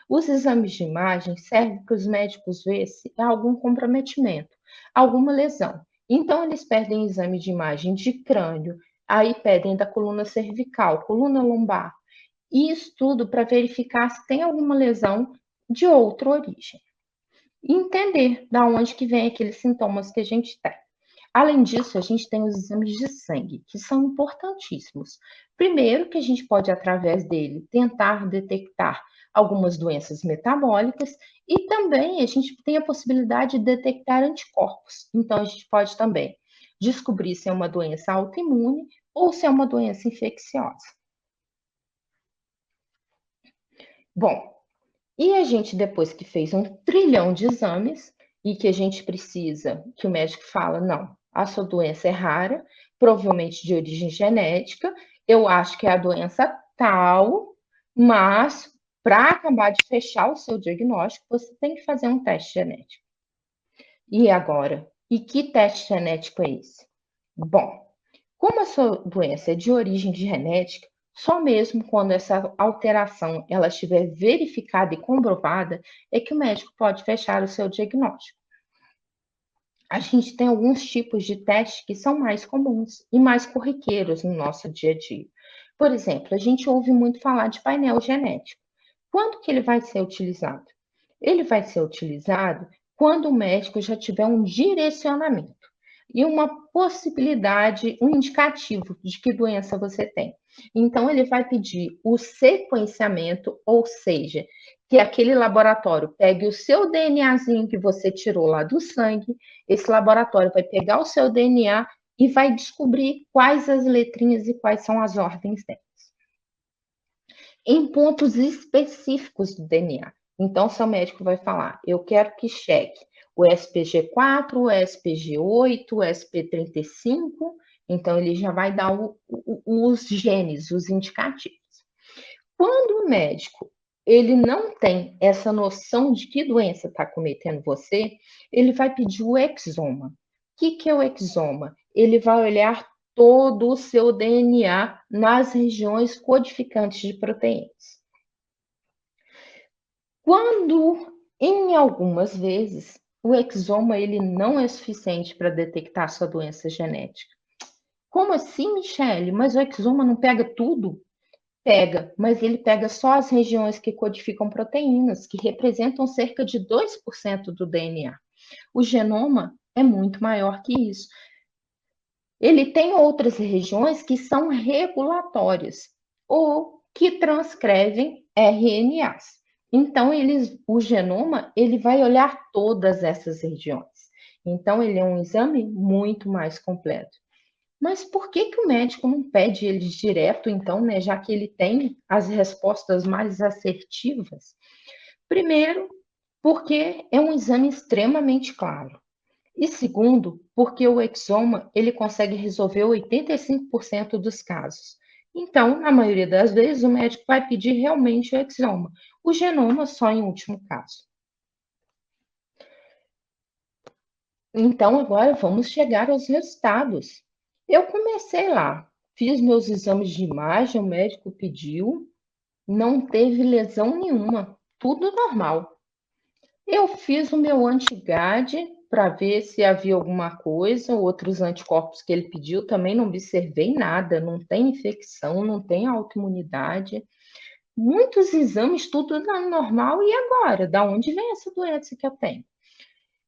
Os exames de imagem servem para os médicos ver se há algum comprometimento, alguma lesão. Então, eles pedem exame de imagem de crânio, aí pedem da coluna cervical, coluna lombar. Isso tudo para verificar se tem alguma lesão de outra origem. E entender de onde que vem aqueles sintomas que a gente tem. Além disso, a gente tem os exames de sangue, que são importantíssimos. Primeiro, que a gente pode, através dele, tentar detectar algumas doenças metabólicas e também a gente tem a possibilidade de detectar anticorpos. Então, a gente pode também descobrir se é uma doença autoimune ou se é uma doença infecciosa. Bom, e a gente, depois que fez 1 trilhão de exames, e que a gente precisa, que o médico fala, não, a sua doença é rara, provavelmente de origem genética, eu acho que é a doença tal, mas para acabar de fechar o seu diagnóstico, você tem que fazer um teste genético. E agora? E que teste genético é esse? Bom, como a sua doença é de origem genética, só mesmo quando essa alteração ela estiver verificada e comprovada é que o médico pode fechar o seu diagnóstico. A gente tem alguns tipos de testes que são mais comuns e mais corriqueiros no nosso dia a dia. Por exemplo, a gente ouve muito falar de painel genético. Quando que ele vai ser utilizado? Ele vai ser utilizado quando o médico já tiver um direcionamento e uma possibilidade, um indicativo de que doença você tem. Então, ele vai pedir o sequenciamento, ou seja, que aquele laboratório pegue o seu DNAzinho que você tirou lá do sangue, esse laboratório vai pegar o seu DNA e vai descobrir quais as letrinhas e quais são as ordens delas. Em pontos específicos do DNA. Então, seu médico vai falar, eu quero que cheque o SPG4, o SPG8, o SP35, então ele já vai dar os genes, os indicativos. Quando o médico ele não tem essa noção de que doença está cometendo você, ele vai pedir o exoma. O que é o exoma? Ele vai olhar todo o seu DNA nas regiões codificantes de proteínas. Quando, em algumas vezes, o exoma ele não é suficiente para detectar sua doença genética. Como assim, Michele? Mas o exoma não pega tudo? Pega, mas ele pega só as regiões que codificam proteínas, que representam cerca de 2% do DNA. O genoma é muito maior que isso. Ele tem outras regiões que são regulatórias ou que transcrevem RNAs. Então, o genoma ele vai olhar todas essas regiões. Então, ele é um exame muito mais completo. Mas por que o médico não pede eles direto, então, né, já que ele tem as respostas mais assertivas? Primeiro, porque é um exame extremamente claro. E segundo, porque o exoma ele consegue resolver 85% dos casos. Então, na maioria das vezes, o médico vai pedir realmente o exoma. O genoma só em último caso. Então, agora vamos chegar aos resultados. Eu comecei lá, fiz meus exames de imagem, o médico pediu, não teve lesão nenhuma, tudo normal. Eu fiz o meu anti-GAD para ver se havia alguma coisa, outros anticorpos que ele pediu, também não observei nada, não tem infecção, não tem autoimunidade. Muitos exames, tudo normal, e agora? Da onde vem essa doença que eu tenho?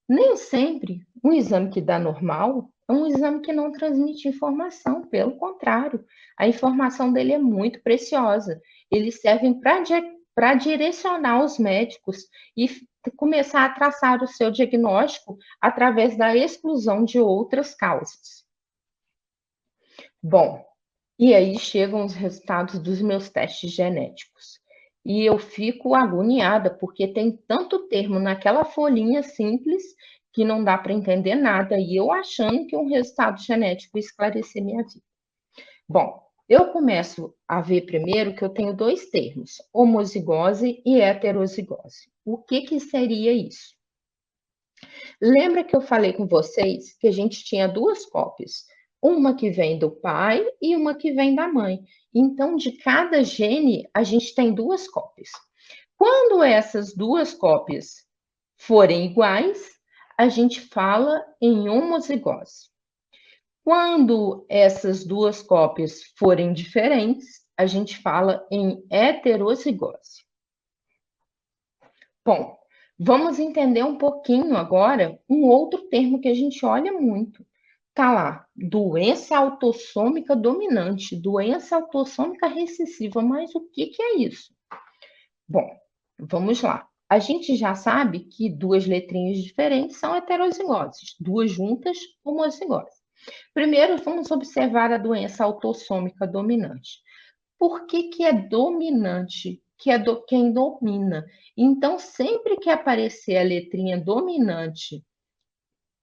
Nem sempre um exame que dá normal é um exame que não transmite informação, pelo contrário, a informação dele é muito preciosa. Eles servem para direcionar os médicos e começar a traçar o seu diagnóstico através da exclusão de outras causas. Bom, e aí chegam os resultados dos meus testes genéticos. E eu fico agoniada, porque tem tanto termo naquela folhinha simples que não dá para entender nada, e eu achando que um resultado genético ia esclarecer minha vida. Bom, eu começo a ver primeiro que eu tenho 2 termos, homozigose e heterozigose. O que seria isso? Lembra que eu falei com vocês que a gente tinha 2 cópias, uma que vem do pai e uma que vem da mãe. Então, de cada gene, a gente tem 2 cópias. Quando essas 2 cópias forem iguais, a gente fala em homozigose. Quando essas 2 cópias forem diferentes, a gente fala em heterozigose. Bom, vamos entender um pouquinho agora um outro termo que a gente olha muito. Tá lá, doença autossômica dominante, doença autossômica recessiva, mas o que é isso? Bom, vamos lá. A gente já sabe que 2 letrinhas diferentes são heterozigoses, 2 juntas, homozigose. Primeiro, vamos observar a doença autossômica dominante. Por que é dominante? que é quem domina. Então, sempre que aparecer a letrinha dominante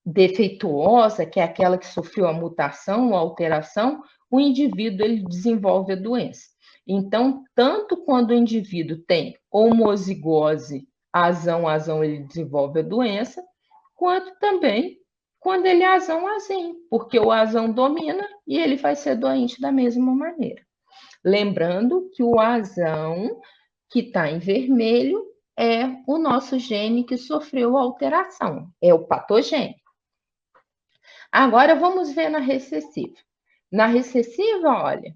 defeituosa, que é aquela que sofreu a mutação ou alteração, o indivíduo ele desenvolve a doença. Então, tanto quando o indivíduo tem homozigose, azão, ele desenvolve a doença, quanto também quando ele é azão, porque o azão domina e ele vai ser doente da mesma maneira. Lembrando que o azão que está em vermelho é o nosso gene que sofreu alteração, é o patogênico. Agora vamos ver na recessiva. Na recessiva, olha,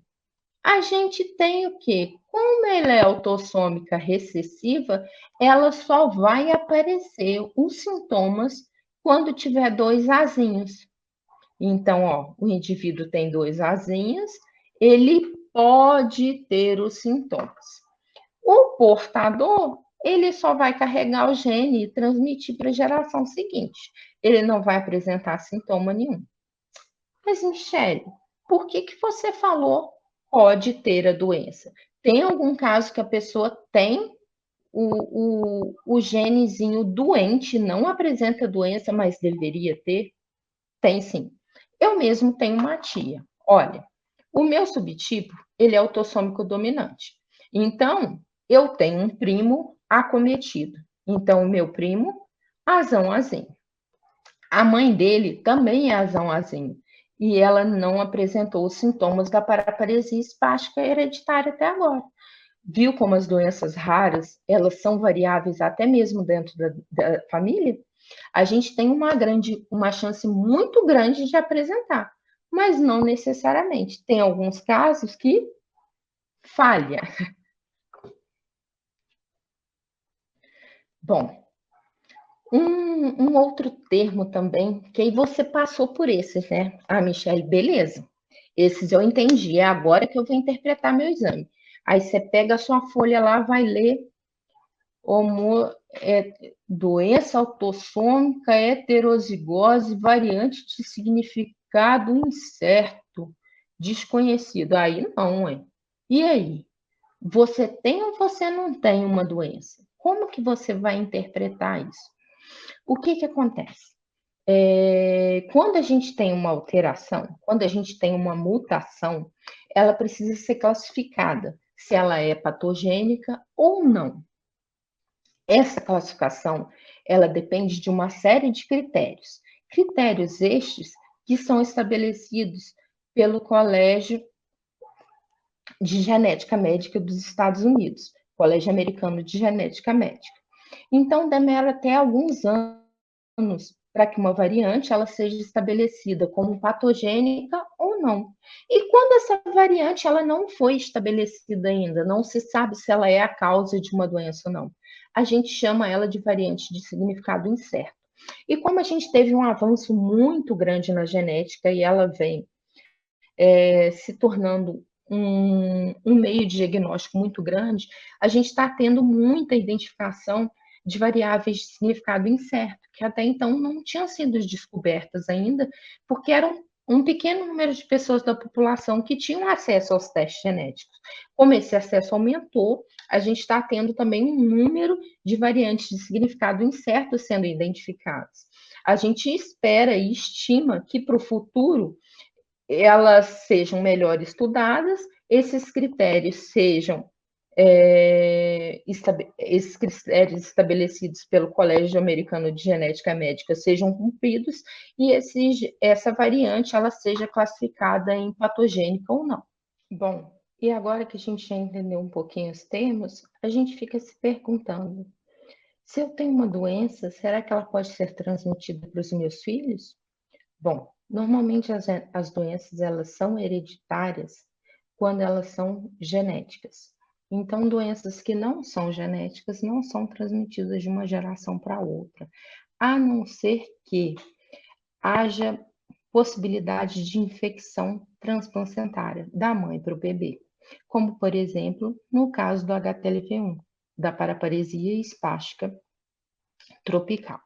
a gente tem o quê? Como ela é autossômica recessiva, ela só vai aparecer os sintomas quando tiver 2 azinhos. Então, ó, o indivíduo tem 2 azinhos, ele pode ter os sintomas. O portador, ele só vai carregar o gene e transmitir para a geração seguinte. Ele não vai apresentar sintoma nenhum. Mas, Michele, por que você falou pode ter a doença? Tem algum caso que a pessoa tem o genezinho doente, não apresenta doença, mas deveria ter? Tem sim. Eu mesmo tenho uma tia. Olha, o meu subtipo, ele é autossômico dominante. Então, eu tenho um primo acometido. Então, o meu primo, azão. A mãe dele também é azão. E ela não apresentou os sintomas da paraparesia espástica hereditária até agora. Viu como as doenças raras, elas são variáveis até mesmo dentro da família? A gente tem uma chance muito grande de apresentar, mas não necessariamente. Tem alguns casos que falha. Bom, um outro termo também, que aí você passou por esses, né? Ah, Michele, beleza. Esses eu entendi, é agora que eu vou interpretar meu exame. Aí você pega a sua folha lá, vai ler doença autossômica, heterozigose, variante de significado incerto, desconhecido. Aí não, hein? E aí? Você tem ou você não tem uma doença? Como que você vai interpretar isso? O que acontece? Quando a gente tem uma alteração, quando a gente tem uma mutação, ela precisa ser classificada, se ela é patogênica ou não. Essa classificação, ela depende de uma série de critérios. Critérios estes que são estabelecidos pelo Colégio de Genética Médica dos Estados Unidos, Colégio Americano de Genética Médica. Então, demora até alguns anos para que uma variante ela seja estabelecida como patogênica ou não. E quando essa variante ela não foi estabelecida ainda, não se sabe se ela é a causa de uma doença ou não, a gente chama ela de variante de significado incerto. E como a gente teve um avanço muito grande na genética e ela vem se tornando um meio de diagnóstico muito grande, a gente está tendo muita identificação de variáveis de significado incerto, que até então não tinham sido descobertas ainda, porque eram um pequeno número de pessoas da população que tinham acesso aos testes genéticos. Como esse acesso aumentou, a gente está tendo também um número de variantes de significado incerto sendo identificadas. A gente espera e estima que para o futuro elas sejam melhor estudadas, esses critérios sejam esses critérios estabelecidos pelo Colégio Americano de Genética Médica sejam cumpridos e essa variante ela seja classificada em patogênica ou não. Bom, e agora que a gente já entendeu um pouquinho os termos, a gente fica se perguntando, se eu tenho uma doença, será que ela pode ser transmitida para os meus filhos? Bom, normalmente as doenças elas são hereditárias quando elas são genéticas. Então, doenças que não são genéticas não são transmitidas de uma geração para outra, a não ser que haja possibilidade de infecção transplacentária da mãe para o bebê, como, por exemplo, no caso do HTLV1, da paraparesia espástica tropical.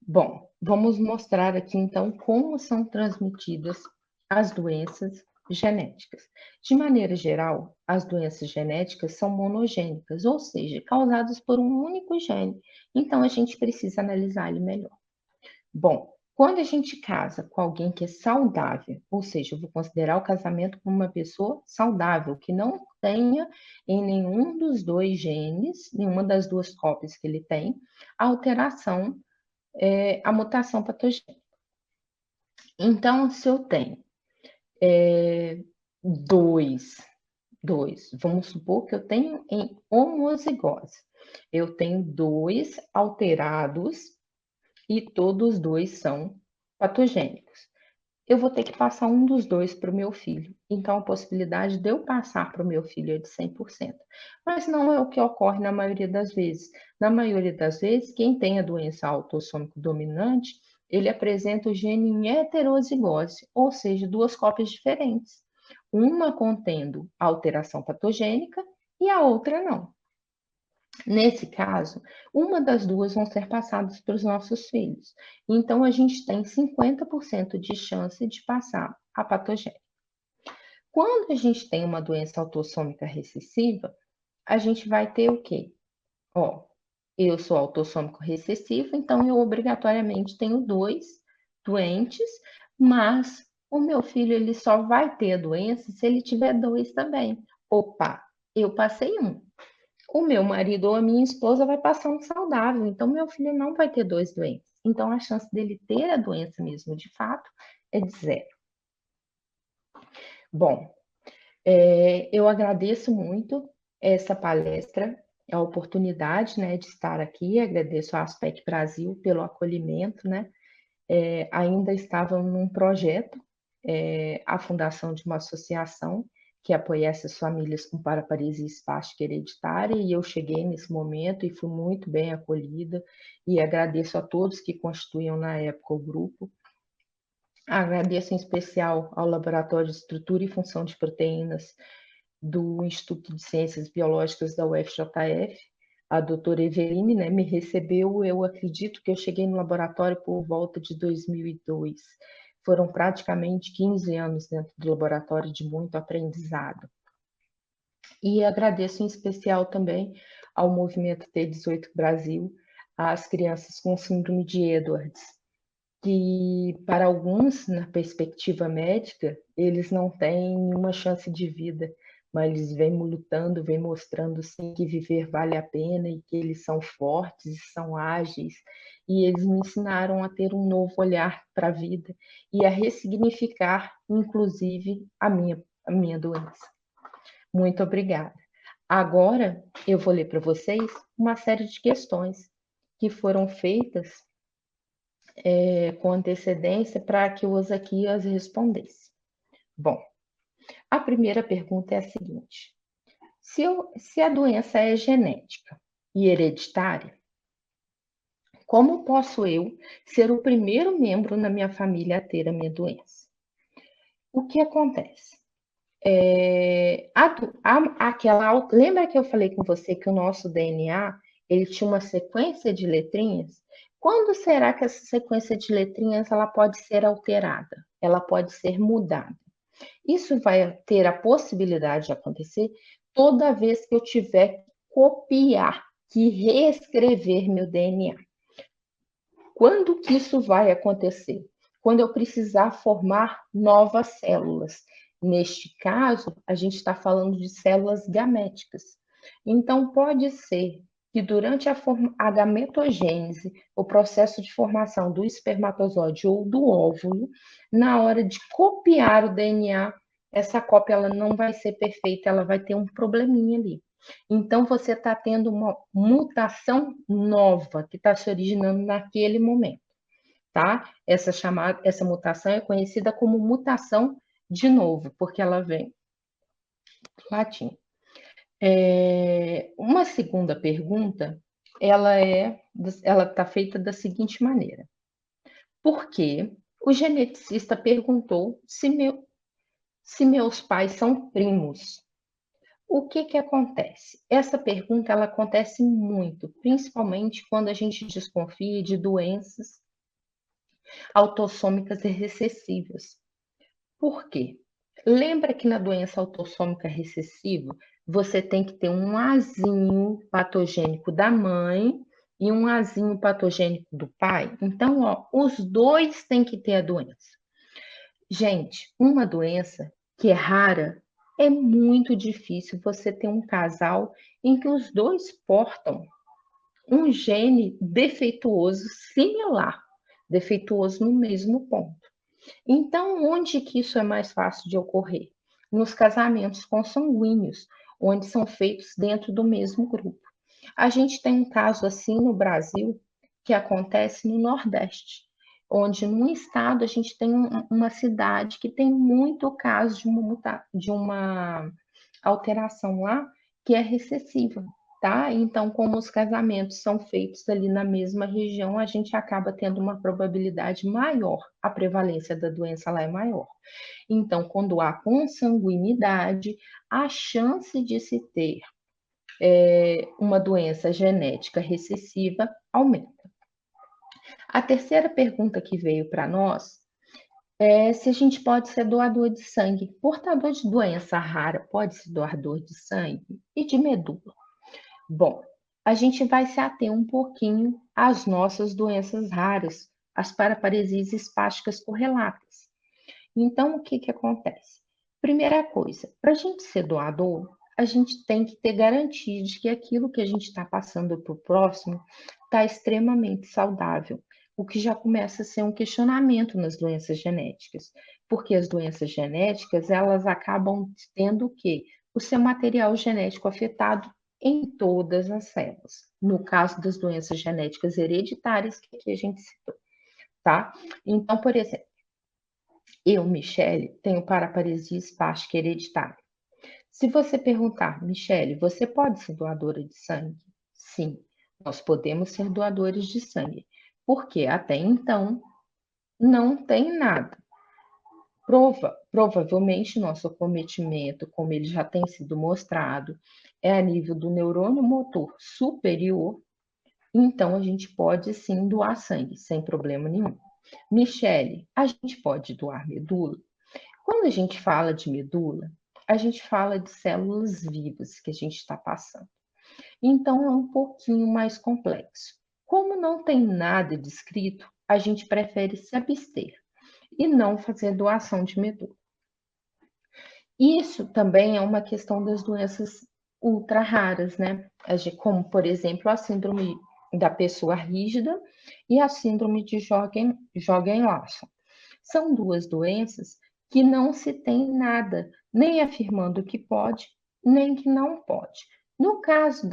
Bom, vamos mostrar aqui então como são transmitidas as doenças genéticas. De maneira geral, as doenças genéticas são monogênicas, ou seja, causadas por um único gene. Então, a gente precisa analisar ele melhor. Bom, quando a gente casa com alguém que é saudável, ou seja, eu vou considerar o casamento como uma pessoa saudável, que não tenha em nenhum dos dois genes, nenhuma das duas cópias que ele tem, a alteração, a mutação patogênica. Então, se eu tenho dois, vamos supor que eu tenho em homozigose, eu tenho dois alterados e todos dois são patogênicos. Eu vou ter que passar um dos dois para o meu filho. Então, a possibilidade de eu passar para o meu filho é de 100%. Mas não é o que ocorre na maioria das vezes. Na maioria das vezes, quem tem a doença autossômico dominante, ele apresenta o gene em heterozigose, ou seja, duas cópias diferentes. Uma contendo a alteração patogênica e a outra não. Nesse caso, uma das duas vão ser passadas para os nossos filhos. Então, a gente tem 50% de chance de passar a patogênica. Quando a gente tem uma doença autossômica recessiva, a gente vai ter o quê? Eu sou autossômico recessivo, então eu obrigatoriamente tenho dois doentes, mas o meu filho ele só vai ter a doença se ele tiver dois também. Opa, eu passei um. O meu marido ou a minha esposa vai passar um saudável, então meu filho não vai ter dois doentes. Então a chance dele ter a doença mesmo de fato é de 0. Bom, eu agradeço muito essa palestra, a oportunidade, né, de estar aqui, agradeço à Aspec Brasil pelo acolhimento, né, ainda estava num projeto, a fundação de uma associação que apoiasse as famílias com paraparesia espástica hereditária, e eu cheguei nesse momento e fui muito bem acolhida, e agradeço a todos que constituíam na época o grupo. Agradeço em especial ao Laboratório de Estrutura e Função de Proteínas do Instituto de Ciências Biológicas da UFJF, a doutora Eveline, né, me recebeu, eu acredito que eu cheguei no laboratório por volta de 2002. Foram praticamente 15 anos dentro do laboratório de muito aprendizado. E agradeço em especial também ao Movimento T18 Brasil, às crianças com síndrome de Edwards, que para alguns, na perspectiva médica, eles não têm nenhuma chance de vida, mas eles vêm lutando, vêm mostrando sim que viver vale a pena e que eles são fortes, são ágeis, e eles me ensinaram a ter um novo olhar para a vida e a ressignificar, inclusive, a minha doença. Muito obrigada. Agora eu vou ler para vocês uma série de questões que foram feitas com antecedência para que o Osaquias respondesse. Bom, a primeira pergunta é a seguinte: se a doença é genética e hereditária, como posso eu ser o primeiro membro na minha família a ter a minha doença? O que acontece? Lembra que eu falei com você que o nosso DNA ele tinha uma sequência de letrinhas? Quando será que essa sequência de letrinhas ela pode ser alterada? Ela pode ser mudada. Isso vai ter a possibilidade de acontecer toda vez que eu tiver que copiar, que reescrever meu DNA. Quando que isso vai acontecer? Quando eu precisar formar novas células. Neste caso, a gente está falando de células gaméticas. Então, pode ser que durante a gametogênese, o processo de formação do espermatozoide ou do óvulo, na hora de copiar o DNA, essa cópia ela não vai ser perfeita, ela vai ter um probleminha ali. Então, você está tendo uma mutação nova que está se originando naquele momento, tá? Essa mutação é conhecida como mutação de novo, porque ela vem do latim. Uma segunda pergunta, ela está feita da seguinte maneira: por que o geneticista perguntou se meus pais são primos? O que acontece? Essa pergunta ela acontece muito, principalmente quando a gente desconfia de doenças autossômicas e recessivas. Por quê? Lembra que na doença autossômica recessiva, você tem que ter um azinho patogênico da mãe e um azinho patogênico do pai? Então, ó, os dois têm que ter a doença. Gente, uma doença que é rara, é muito difícil você ter um casal em que os dois portam um gene defeituoso similar, defeituoso no mesmo ponto. Então, onde que isso é mais fácil de ocorrer? Nos casamentos consanguíneos, onde são feitos dentro do mesmo grupo. A gente tem um caso assim no Brasil que acontece no Nordeste, onde num estado a gente tem uma cidade que tem muito caso de uma alteração lá que é recessiva, tá? Então, como os casamentos são feitos ali na mesma região, a gente acaba tendo uma probabilidade maior, a prevalência da doença lá é maior. Então, quando há consanguinidade, a chance de se ter uma doença genética recessiva aumenta. A terceira pergunta que veio para nós é se a gente pode ser doador de sangue. Portador de doença rara pode ser doador de sangue e de medula. Bom, a gente vai se ater um pouquinho às nossas doenças raras, as paraparesias espásticas correlatas. Então, o que que acontece? Primeira coisa, para a gente ser doador, a gente tem que ter garantia de que aquilo que a gente está passando para o próximo está extremamente saudável, o que já começa a ser um questionamento nas doenças genéticas, porque as doenças genéticas, elas acabam tendo o quê? O seu material genético afetado em todas as células. No caso das doenças genéticas hereditárias, que aqui a gente citou, tá? Então, por exemplo, eu, Michele, tenho paraparesia espástica hereditária. Se você perguntar, Michele, você pode ser doadora de sangue? Sim, nós podemos ser doadores de sangue, porque até então não tem nada. Provavelmente nosso acometimento, como ele já tem sido mostrado, é a nível do neurônio motor superior, então a gente pode sim doar sangue, sem problema nenhum. Michele, a gente pode doar medula? Quando a gente fala de medula, a gente fala de células vivas que a gente está passando. Então é um pouquinho mais complexo. Como não tem nada descrito, a gente prefere se abster e não fazer doação de medula. Isso também é uma questão das doenças ultra raras, né? Como, por exemplo, a síndrome da pessoa rígida e a síndrome de Jogen-Larsson. São duas doenças que não se tem nada, nem afirmando que pode, nem que não pode. No caso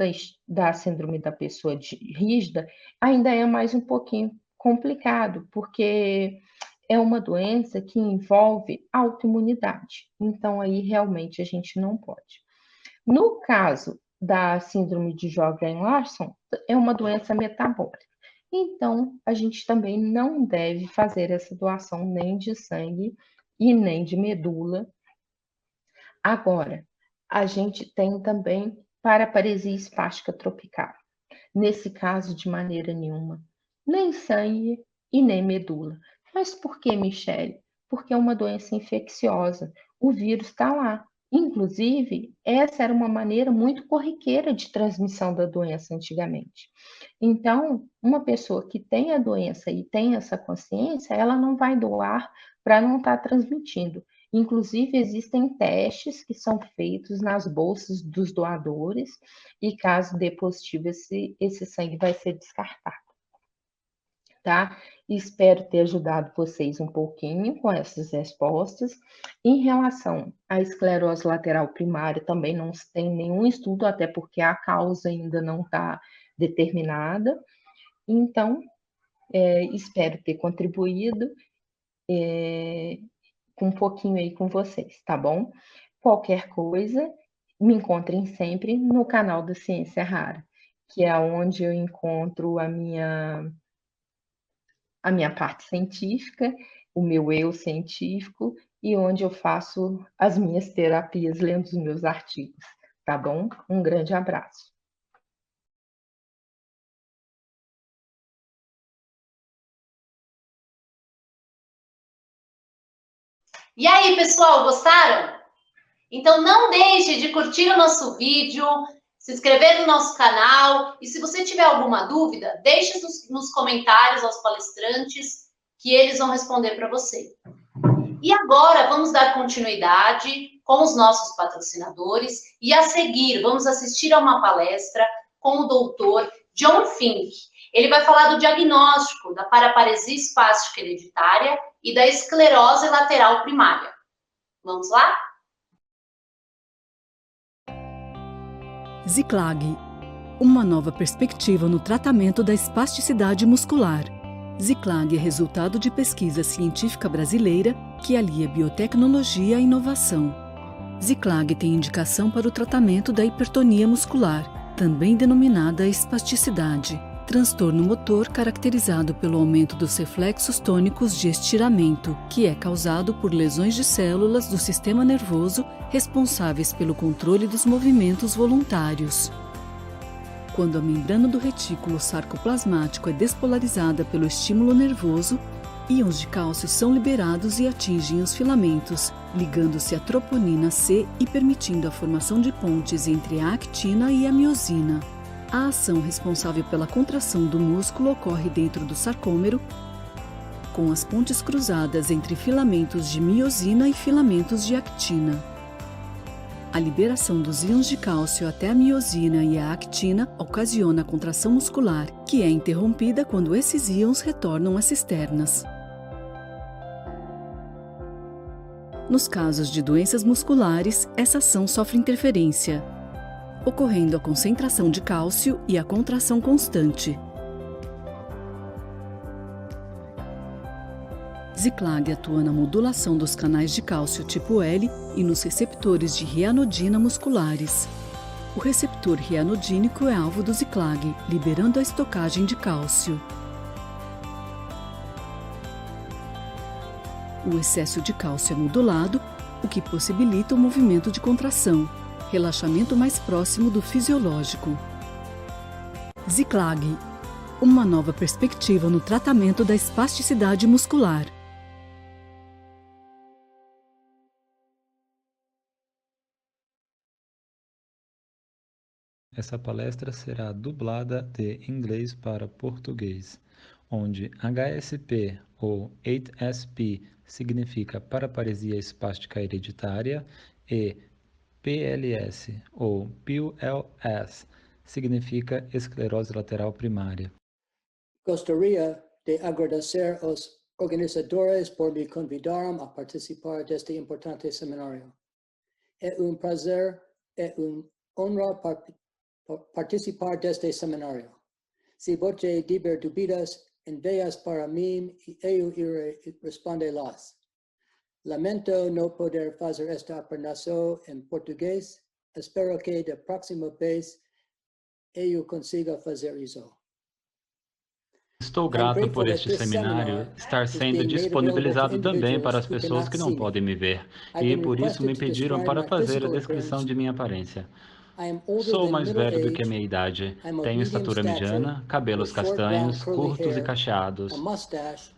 da síndrome da pessoa rígida, ainda é mais um pouquinho complicado, porque é uma doença que envolve autoimunidade. Então, aí realmente a gente não pode. No caso da síndrome de Jogen-Larsson, é uma doença metabólica. Então, a gente também não deve fazer essa doação nem de sangue e nem de medula. Agora, a gente tem também paraparesia espástica tropical. Nesse caso, de maneira nenhuma, nem sangue e nem medula. Mas por que, Michele? Porque é uma doença infecciosa. O vírus está lá. Inclusive, essa era uma maneira muito corriqueira de transmissão da doença antigamente. Então, uma pessoa que tem a doença e tem essa consciência, ela não vai doar para não estar transmitindo. Inclusive, existem testes que são feitos nas bolsas dos doadores e caso dê positivo, esse sangue vai ser descartado, tá? Espero ter ajudado vocês um pouquinho com essas respostas. Em relação à esclerose lateral primária, também não se tem nenhum estudo, até porque a causa ainda não está determinada. Então, espero ter contribuído com um pouquinho aí com vocês, tá bom? Qualquer coisa, me encontrem sempre no canal da Ciência Rara, que é onde eu encontro a minha parte científica, o meu eu científico e onde eu faço as minhas terapias lendo os meus artigos, tá bom? Um grande abraço. E aí, pessoal, gostaram? Então não deixe de curtir o nosso vídeo, se inscrever no nosso canal e se você tiver alguma dúvida, deixe nos comentários aos palestrantes que eles vão responder para você. E agora vamos dar continuidade com os nossos patrocinadores e a seguir vamos assistir a uma palestra com o doutor John Fink. Ele vai falar do diagnóstico da paraparesia espástica hereditária e da esclerose lateral primária. Vamos lá? Ziclag, uma nova perspectiva no tratamento da espasticidade muscular. Ziclag é resultado de pesquisa científica brasileira que alia biotecnologia à inovação. Ziclag tem indicação para o tratamento da hipertonia muscular, também denominada espasticidade, transtorno motor caracterizado pelo aumento dos reflexos tônicos de estiramento, que é causado por lesões de células do sistema nervoso responsáveis pelo controle dos movimentos voluntários. Quando a membrana do retículo sarcoplasmático é despolarizada pelo estímulo nervoso, íons de cálcio são liberados e atingem os filamentos, ligando-se à troponina C e permitindo a formação de pontes entre a actina e a miosina. A ação responsável pela contração do músculo ocorre dentro do sarcômero, com as pontes cruzadas entre filamentos de miosina e filamentos de actina. A liberação dos íons de cálcio até a miosina e a actina ocasiona a contração muscular, que é interrompida quando esses íons retornam às cisternas. Nos casos de doenças musculares, essa ação sofre interferência, ocorrendo a concentração de cálcio e a contração constante. Ziclag atua na modulação dos canais de cálcio tipo L e nos receptores de rianodina musculares. O receptor rianodínico é alvo do Ziclag, liberando a estocagem de cálcio. O excesso de cálcio é modulado, o que possibilita o movimento de contração, relaxamento mais próximo do fisiológico. Ziclag, uma nova perspectiva no tratamento da espasticidade muscular. Essa palestra será dublada de inglês para português, onde HSP ou 8SP significa paraparesia espástica hereditária e PLS ou PLS significa esclerose lateral primária. Gostaria de agradecer aos organizadores por me convidaram a participar deste importante seminário. É prazer e honra participar deste seminário. Se você tiver dúvidas, envie-as para mim e eu irei respondê-las. Lamento não poder fazer esta apresentação em português. Espero que da próxima vez eu consiga fazer isso. Estou grato por este seminário estar sendo disponibilizado também para as pessoas que não podem me ver, e por isso me pediram para fazer a descrição de minha aparência. Sou mais velho do que a minha idade. Tenho estatura mediana, cabelos castanhos, curtos e cacheados,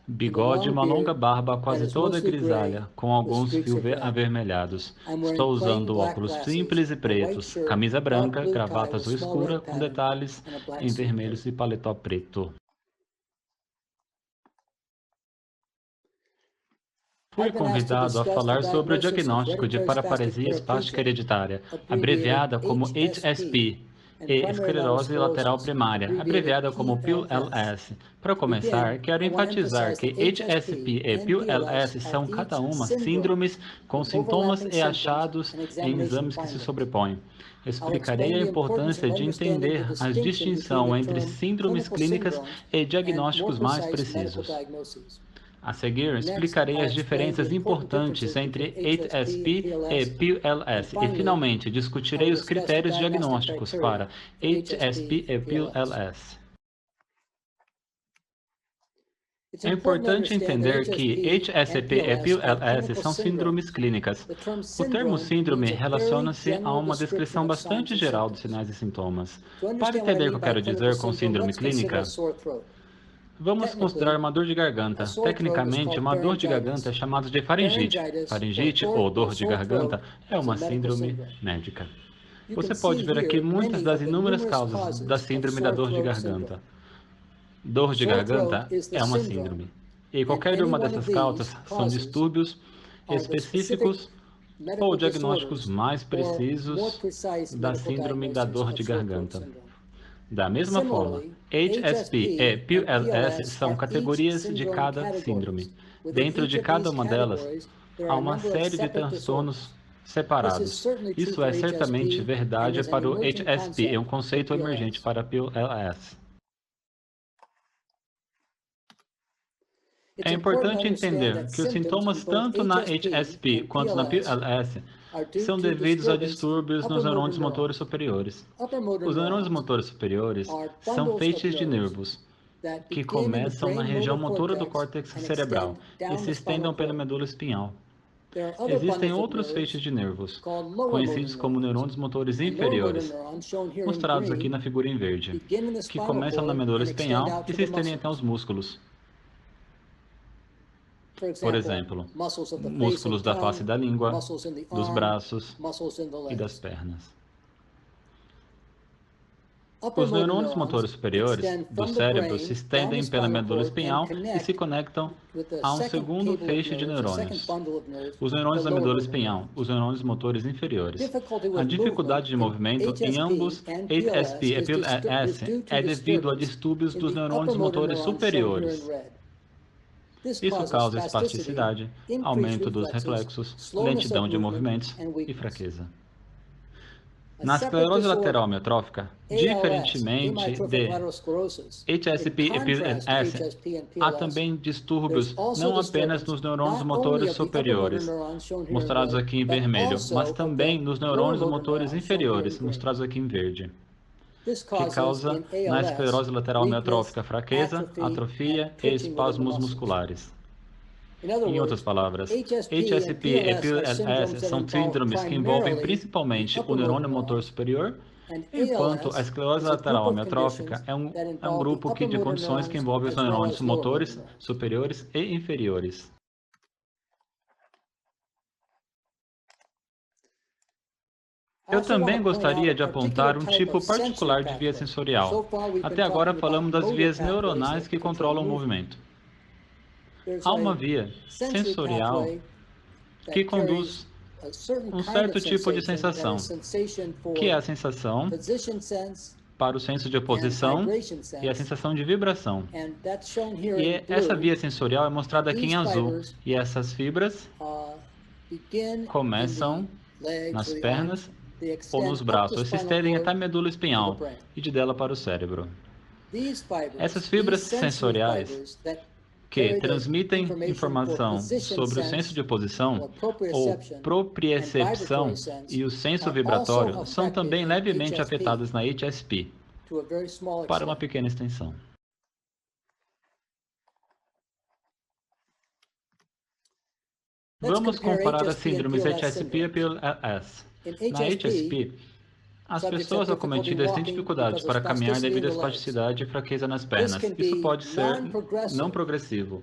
bigode e uma longa barba quase toda grisalha, com alguns fios avermelhados. Estou usando óculos simples e pretos, camisa branca, gravata azul escura com detalhes em vermelhos e paletó preto. Fui convidado a falar sobre o diagnóstico de paraparesia espástica hereditária, abreviada como HSP, e esclerose lateral primária, abreviada como PLS. Para começar, quero enfatizar que HSP e PLS são cada uma síndromes com sintomas e achados em exames que se sobrepõem. Explicarei a importância de entender a distinção entre síndromes clínicas e diagnósticos mais precisos. A seguir, explicarei as diferenças importantes entre HSP e PLS e, finalmente, discutirei os critérios diagnósticos para HSP e PLS. É importante entender que HSP e PLS são síndromes clínicas. O termo síndrome relaciona-se a uma descrição bastante geral dos sinais e sintomas. Para entender o que eu quero dizer com síndrome clínica, Vamos considerar uma dor de garganta. Tecnicamente, uma dor de garganta é chamada de faringite. Faringite ou dor de garganta é uma síndrome médica. Você pode ver aqui muitas das inúmeras causas da síndrome da dor de garganta. Dor de garganta é uma síndrome. E qualquer uma dessas causas são distúrbios específicos ou diagnósticos mais precisos da síndrome da dor de garganta. Da mesma forma, HSP e PLS são categorias de cada síndrome. Dentro de cada uma delas, há uma série de transtornos separados. Isso é certamente verdade para o HSP, é um conceito emergente para a PLS. É importante entender que os sintomas tanto na HSP quanto na PLS são devidos a distúrbios nos neurônios motores superiores. Os neurônios motores superiores são feixes de nervos que começam na região motora do córtex cerebral e se estendem pela medula espinhal. Existem outros feixes de nervos, conhecidos como neurônios motores inferiores, mostrados aqui na figura em verde, que começam na medula espinhal e se estendem até os músculos. Por exemplo, músculos da face da língua, dos braços e das pernas. Os neurônios motores superiores do cérebro se estendem pela medula espinhal e se conectam a um segundo feixe de neurônios, os neurônios da medula espinhal, os neurônios motores inferiores. A dificuldade de movimento em ambos HSP e PLS é devido a distúrbios dos neurônios motores superiores. Isso causa espasticidade, aumento dos reflexos, lentidão de movimentos e fraqueza. Na esclerose lateral amiotrófica, diferentemente de HSP e PLS, há também distúrbios não apenas nos neurônios motores superiores, mostrados aqui em vermelho, mas também nos neurônios motores inferiores, mostrados aqui em verde, que causa na esclerose lateral amiotrófica fraqueza, atrofia e espasmos musculares. Em outras palavras, HSP e PLS são síndromes que envolvem principalmente o neurônio motor superior, enquanto a esclerose lateral amiotrófica é um grupo de condições que envolvem os neurônios motores superiores e inferiores. Eu também gostaria de apontar um tipo particular de via sensorial. Até agora falamos das vias neuronais que controlam o movimento. Há uma via sensorial que conduz um certo tipo de sensação, que é a sensação para o senso de oposição e a sensação de vibração. E essa via sensorial é mostrada aqui em azul, e essas fibras começam nas pernas ou nos braços, se estendem até a medula espinhal e de dela para o cérebro. Essas fibras sensoriais que transmitem informação sobre o senso de oposição ou propriocepção e o senso vibratório são também levemente afetadas na HSP, para uma pequena extensão. Vamos comparar as síndromes HSP e PLS. Na HSP, as pessoas acometidas têm dificuldades para caminhar devido à espasticidade e fraqueza nas pernas. Isso pode ser não progressivo.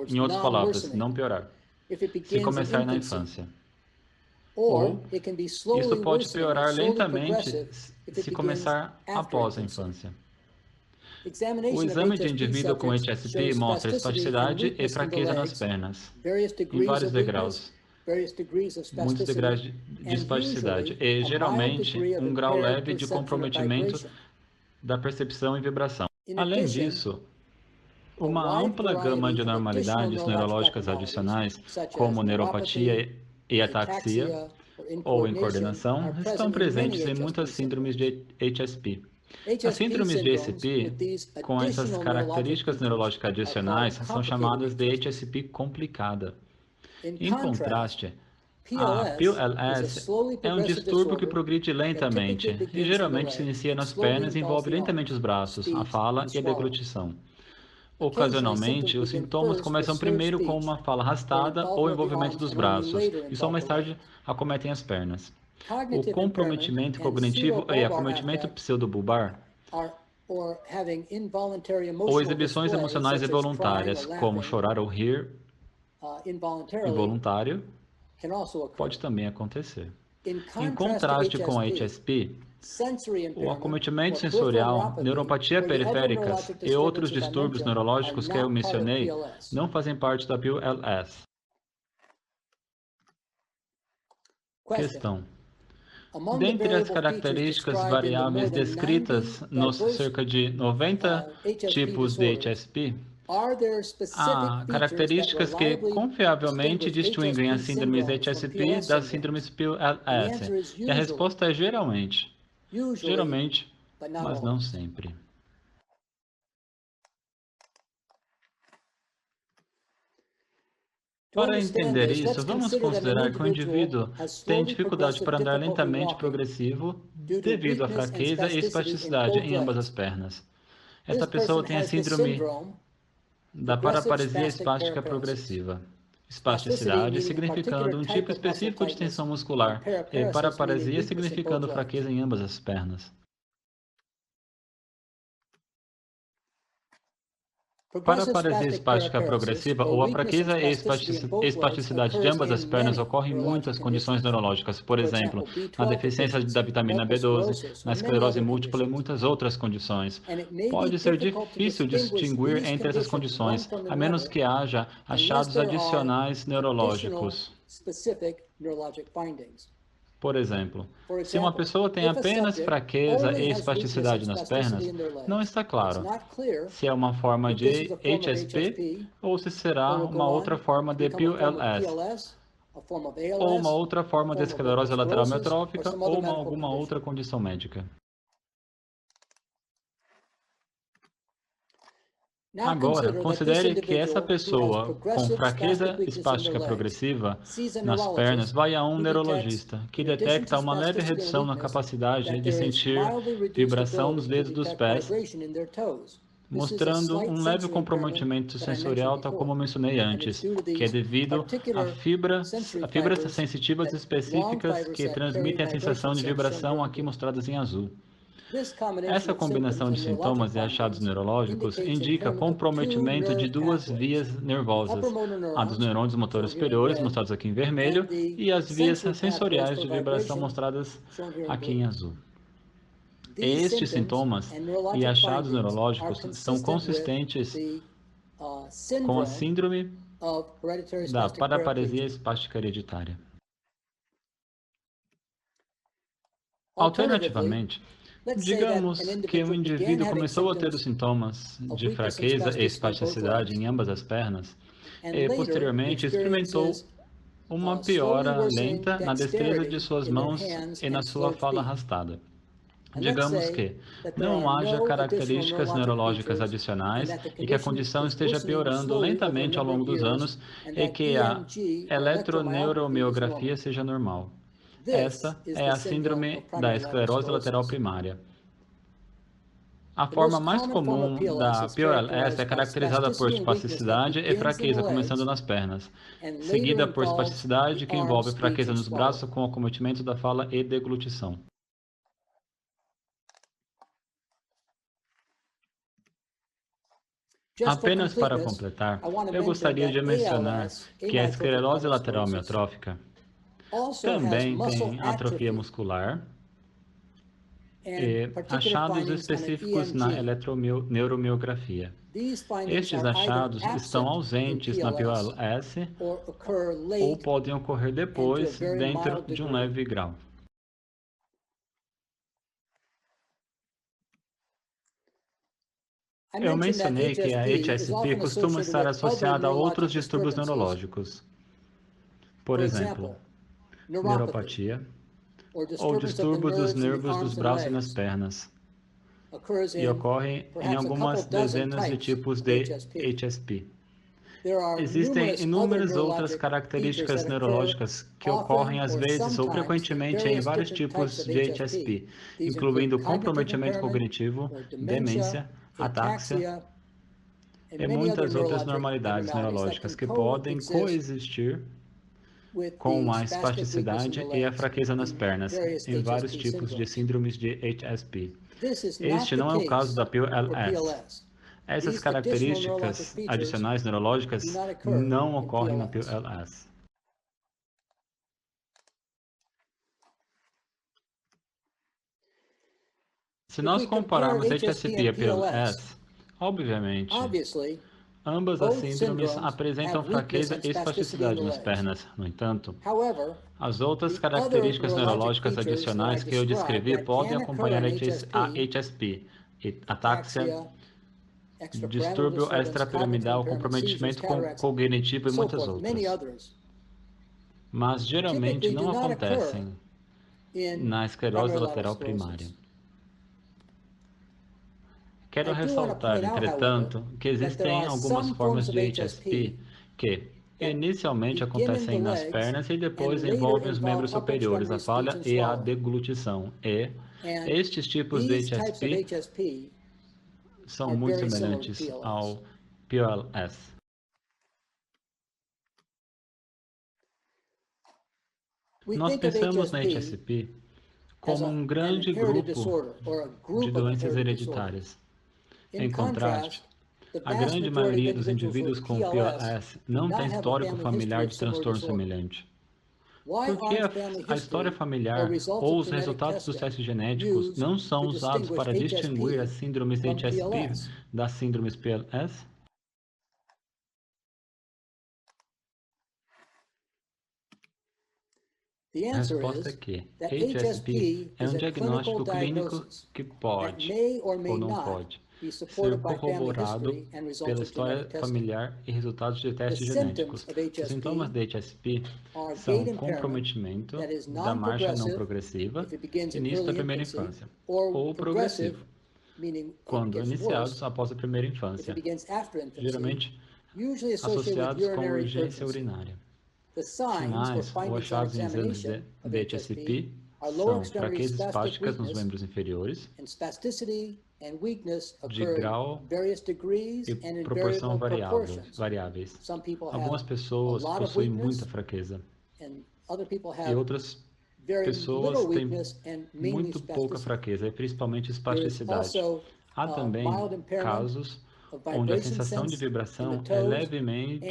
Em outras palavras, não piorar, se começar na infância. Ou isso pode piorar lentamente se começar após a infância. O exame de indivíduo com HSP mostra espasticidade e fraqueza nas pernas, em vários degraus. Muitos degraus de espasticidade e, geralmente, um grau leve de comprometimento da percepção e vibração. Além disso, uma ampla gama de anormalidades neurológicas adicionais, como neuropatia e ataxia, ou incoordenação, estão presentes em muitas síndromes de HSP. As síndromes de HSP, com essas características neurológicas adicionais, são chamadas de HSP complicada. Em contraste, a PLS é um distúrbio que progride lentamente e geralmente se inicia nas pernas e envolve lentamente os braços, a fala e a deglutição. Ocasionalmente, os sintomas começam primeiro com uma fala arrastada ou envolvimento dos braços e só mais tarde acometem as pernas. O comprometimento cognitivo e acometimento pseudobulbar ou exibições emocionais involuntárias, como chorar ou rir involuntário, pode também acontecer. Em contraste com a HSP, o acometimento sensorial, neuropatia periféricas e outros distúrbios neurológicos que eu mencionei não fazem parte da PULS. Questão: dentre as características variáveis descritas nos cerca de 90 tipos de HSP, há características que confiavelmente distinguem as síndromes HSP das síndromes PULS. E a resposta é geralmente. Geralmente, mas não sempre. Para entender isso, vamos considerar que o indivíduo tem dificuldade para andar lentamente progressivo devido à fraqueza e espasticidade em ambas as pernas. Esta pessoa tem a síndrome da paraparesia espástica progressiva. Espasticidade significando um tipo específico de tensão muscular e paraparesia significando fraqueza em ambas as pernas. Paraparesia espástica progressiva ou a fraqueza e espasticidade de ambas as pernas ocorrem em muitas condições neurológicas, por exemplo, na deficiência da vitamina B12, na esclerose múltipla e muitas outras condições. Pode ser difícil distinguir entre essas condições, a menos que haja achados adicionais neurológicos. Por exemplo, se uma pessoa tem apenas fraqueza e espasticidade nas pernas, não está claro se é uma forma de HSP ou se será uma outra forma de PULS, ou uma outra forma de esclerose lateral amiotrófica ou alguma outra condição médica. Agora, considere que essa pessoa com fraqueza espástica progressiva nas pernas vai a um neurologista, que detecta uma leve redução na capacidade de sentir vibração nos dedos dos pés, mostrando um leve comprometimento sensorial, tal como mencionei antes, que é devido a fibras sensitivas específicas que transmitem a sensação de vibração aqui mostradas em azul. Essa combinação de sintomas e achados neurológicos indica comprometimento de duas vias nervosas, a dos neurônios motores superiores, mostrados aqui em vermelho, e as vias sensoriais de vibração mostradas aqui em azul. Estes sintomas e achados neurológicos são consistentes com a síndrome da paraparesia espástica hereditária. Alternativamente, digamos que um indivíduo começou a ter os sintomas de fraqueza e espasticidade em ambas as pernas e, posteriormente, experimentou uma piora lenta na destreza de suas mãos e na sua fala arrastada. Digamos que não haja características neurológicas adicionais e que a condição esteja piorando lentamente ao longo dos anos e que a eletroneuromiografia seja normal. Esta é a síndrome da esclerose lateral primária. A forma mais comum da PULS é caracterizada por espasticidade e fraqueza, começando nas pernas, seguida por espasticidade, que envolve fraqueza nos braços com acometimento da fala e deglutição. Apenas para completar, eu gostaria de mencionar que a esclerose lateral amiotrófica também tem atrofia muscular e achados específicos na eletroneuromiografia. Estes achados estão ausentes na PULS ou podem ocorrer depois dentro de um leve grau. Eu mencionei que a HSP costuma estar associada a outros distúrbios neurológicos. Por exemplo, neuropatia ou distúrbios dos nervos dos braços e nas pernas, e ocorre em algumas dezenas de tipos de HSP. Existem inúmeras outras características neurológicas que ocorrem às vezes ou frequentemente em vários tipos de HSP, incluindo comprometimento cognitivo, demência, atáxia e muitas outras normalidades neurológicas que podem coexistir com a espasticidade e a fraqueza nas pernas, em vários tipos de síndromes de HSP. Este não é o caso da PLS. Essas características adicionais neurológicas não ocorrem na PLS. Se nós compararmos HSP e a PLS, obviamente, ambas as síndromes apresentam fraqueza e espasticidade nas pernas. No entanto, as outras características neurológicas adicionais que eu descrevi podem acompanhar a HSP, ataxia, distúrbio extrapiramidal, comprometimento cognitivo e muitas outras. Mas geralmente não acontecem na esclerose lateral primária. Quero ressaltar, entretanto, que existem algumas formas de HSP que inicialmente acontecem nas pernas e depois envolvem os membros superiores, a falha e a deglutição. E estes tipos de HSP são muito semelhantes ao PLS. Nós pensamos na HSP como um grande grupo de doenças hereditárias. Em contraste, a grande maioria dos indivíduos com PLS não tem histórico familiar de transtorno semelhante. Por que a história familiar ou os resultados dos testes genéticos não são usados para distinguir as síndromes HSP das síndromes PLS? A resposta é que HSP é um diagnóstico clínico que pode ou não pode ser corroborado pela história familiar e resultados de testes genéticos. Os sintomas de HSP são comprometimento da marcha não progressiva, início da primeira infância, ou progressivo, quando iniciados após a primeira infância, geralmente associados com urgência urinária. Sinais ou achados em exames de HSP são fraquezas espásticas nos membros inferiores, de grau e proporção variáveis. Algumas pessoas possuem muita fraqueza e outras pessoas têm muito pouca fraqueza, e principalmente espasticidade. Há também casos onde a sensação de vibração é levemente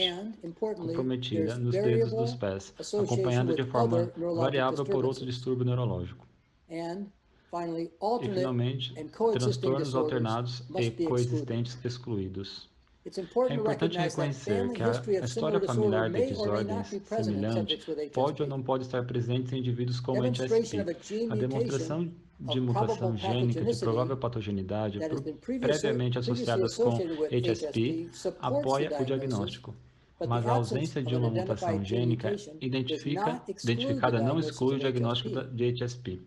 comprometida nos dedos dos pés, acompanhada de forma variável por outro distúrbio neurológico. E, finalmente, transtornos alternados e coexistentes excluídos. É importante reconhecer que a história familiar de desordens semelhante pode ou não pode estar presente em indivíduos com HSP. A demonstração de mutação gênica de provável patogenidade previamente associadas com HSP apoia o diagnóstico, mas a ausência de uma mutação gênica identificada não exclui o diagnóstico de HSP.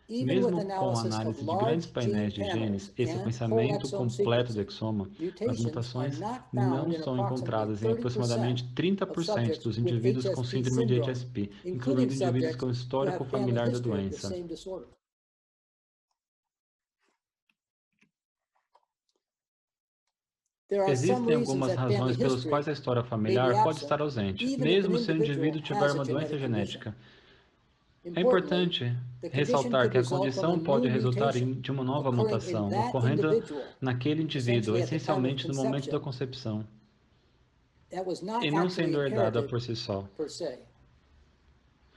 Mesmo com a análise de grandes painéis de genes e sequenciamento completo do exoma, as mutações não são encontradas em aproximadamente 30% dos indivíduos com síndrome de HSP, incluindo indivíduos com histórico familiar da doença. Existem algumas razões pelas quais a história familiar pode estar ausente, mesmo se o indivíduo tiver uma doença genética. É importante ressaltar que a condição pode resultar de uma nova mutação ocorrendo naquele indivíduo, essencialmente no momento da concepção, e não sendo herdada por si só.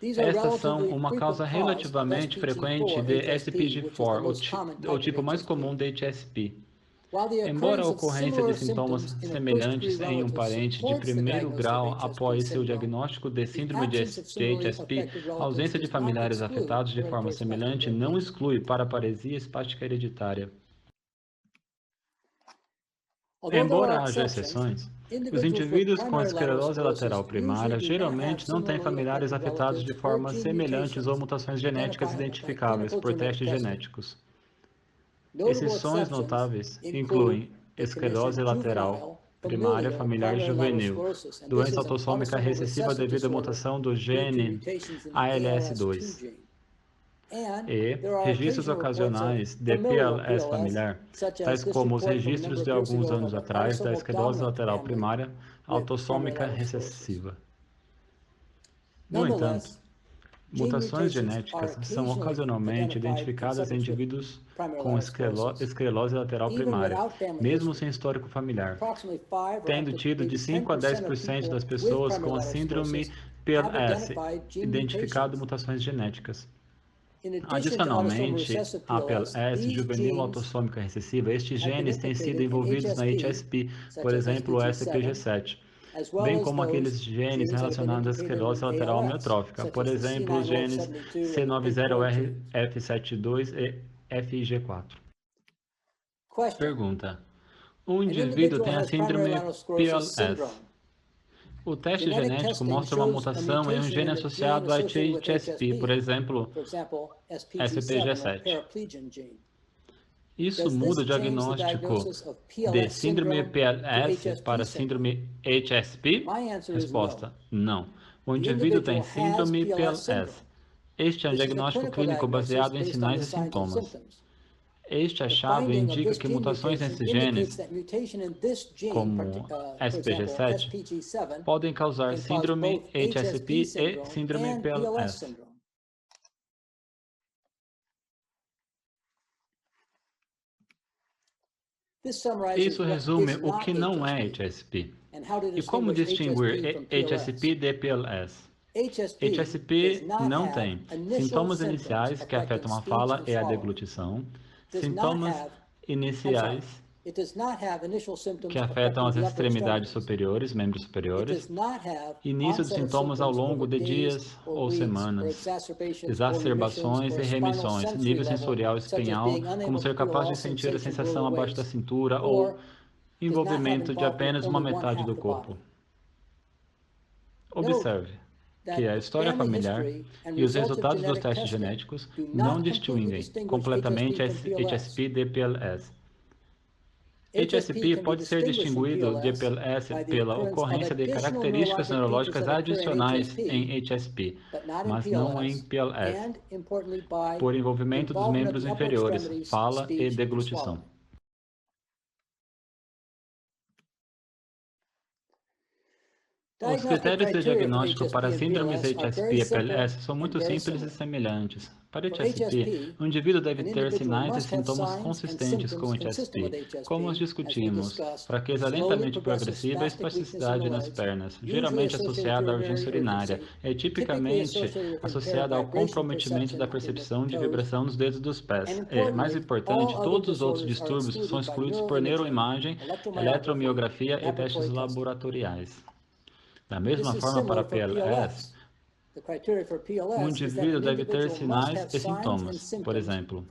Estas são uma causa relativamente frequente de SPG4, o tipo mais comum de HSP. Embora a ocorrência de sintomas semelhantes em um parente de primeiro grau apoie seu diagnóstico de síndrome de HSP, a ausência de familiares afetados de forma semelhante não exclui paraparesia espástica hereditária. Embora haja exceções, os indivíduos com esclerose lateral primária geralmente não têm familiares afetados de forma semelhantes ou mutações genéticas identificáveis por testes genéticos. Exceções notáveis incluem esclerose lateral primária familiar juvenil, doença autossômica recessiva devido à mutação do gene ALS2, e registros ocasionais de PLS familiar, tais como os registros de alguns anos atrás da esclerose lateral primária autossômica recessiva. No entanto, Mutações genéticas são ocasionalmente identificadas em indivíduos com esclerose lateral primária, mesmo sem histórico familiar, tendo tido de 5 a 10% das pessoas com a síndrome PLS identificado mutações genéticas. Adicionalmente, a PLS juvenil autossômica recessiva, estes genes têm sido envolvidos na HSP, por exemplo, o SPG7, bem como aqueles genes relacionados à esclerose lateral amiotrófica, por exemplo, os genes C90RF72 e FIG4. Pergunta: um indivíduo tem a síndrome PLS. O teste genético mostra uma mutação em um gene associado a HSP, por exemplo, SPG7. Isso muda o diagnóstico de síndrome PLS para síndrome HSP? Resposta: não. O indivíduo tem síndrome PLS. Este é um diagnóstico clínico baseado em sinais e sintomas. Este achado indica que mutações nesses genes, como SPG7, podem causar síndrome HSP e síndrome PLS. Isso resume o que não é HSP e como distinguir HSP de PLS. HSP não tem sintomas iniciais que afetam a fala e a deglutição, sintomas iniciais que afetam as extremidades superiores, membros superiores, início de sintomas ao longo de dias ou semanas, exacerbações e remissões, nível sensorial espinhal, como ser capaz de sentir a sensação abaixo da cintura ou envolvimento de apenas uma metade do corpo. Observe que a história familiar e os resultados dos testes genéticos não distinguem completamente HSP de PLS. HSP pode ser distinguido de PLS pela ocorrência de características neurológicas adicionais em HSP, mas não em PLS, por envolvimento dos membros inferiores, fala e deglutição. Os critérios de diagnóstico para síndromes HSP e PLS são muito simples e semelhantes. Para HSP, o indivíduo deve ter sinais e sintomas consistentes com HSP, como os discutimos, fraqueza lentamente progressiva e espasticidade nas pernas, geralmente associada à urgência urinária, e tipicamente associada ao comprometimento da percepção de vibração nos dedos dos pés. E, mais importante, todos os outros distúrbios são excluídos por neuroimagem, eletromiografia e testes laboratoriais. Da mesma forma, para PLS, um indivíduo deve ter sinais e sintomas, por exemplo,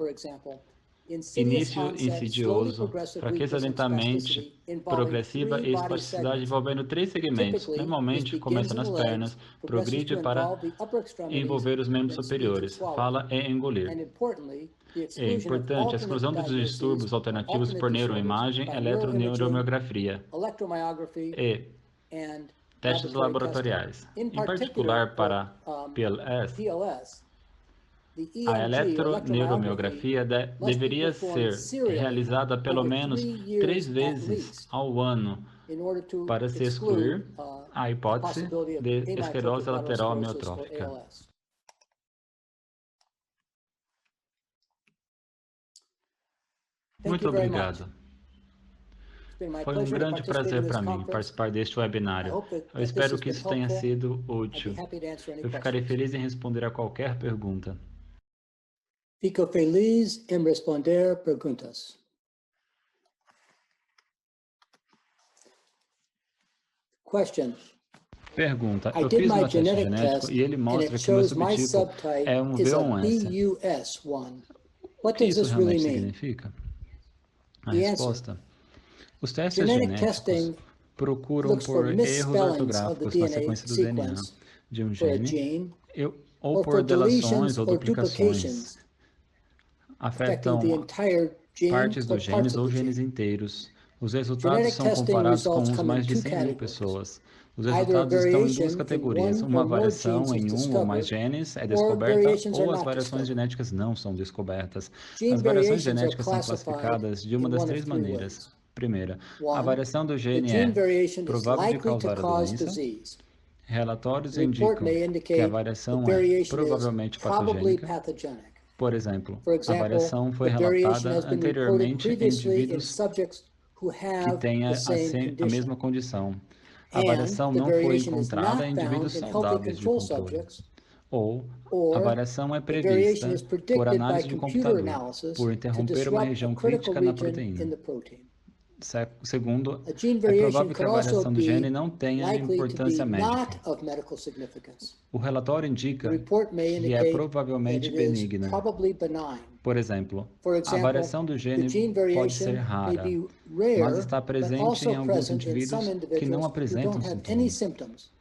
início insidioso, fraqueza lentamente progressiva e espasticidade envolvendo 3 segmentos. Normalmente, começa nas pernas, progride para envolver os membros superiores, fala e engolir. É importante a exclusão dos distúrbios alternativos por neuroimagem, eletroneuromiografia e testes laboratoriais. Em particular, para PLS, a eletroneuromiografia deveria ser realizada pelo menos 3 vezes ao ano para se excluir a hipótese de esclerose lateral amiotrófica. Muito obrigado. Foi um grande prazer para mim participar deste webinário. Eu espero que isso tenha sido útil. Eu ficarei feliz em responder a qualquer pergunta. Fico feliz em responder perguntas. Question. Pergunta. Eu fiz meu teste genético e ele mostra que meu subtipo é um V1S. O que isso realmente significa? A resposta: os testes genéticos procuram por erros ortográficos na sequência do DNA de um gene ou por deleções ou duplicações. Afetam partes dos genes ou genes inteiros. Os resultados são comparados com os mais de 100.000 pessoas. Os resultados estão em 2 categorias. Uma variação em um ou mais genes é descoberta ou as variações genéticas não são descobertas. As variações genéticas são classificadas de uma das 3 maneiras. Primeira, a variação do gene é provável de causar a doença. Relatórios The report indicam may que a indicate variação the é variation is provavelmente probably patogênica. pathogenic. Por exemplo, For a example, variação foi the variation relatada has been reported anteriormente em previously in indivíduos subjects who que have têm the same a condition. mesma condição. A And variação the não foi variation is encontrada em not indivíduos found in healthy saudáveis de control controle. subjects, Ou a or variação é the variation prevista is por predicted by análise de computer computador, analysis por to interromper uma disrupt a região critical crítica na region in proteína. the protein. Segundo, A gene é variation provável que a could also variação do gene be não tenha likely to be importância not médica. of medical significance. O relatório The indica report may que é indicate that provavelmente it is benigna. probably benign. Por exemplo, For a example, variação do the gene gene pode ser variation may rara, be mas rare, está but presente also em alguns present in indivíduos some que não individuals who apresentam don't have any sintomas. symptoms.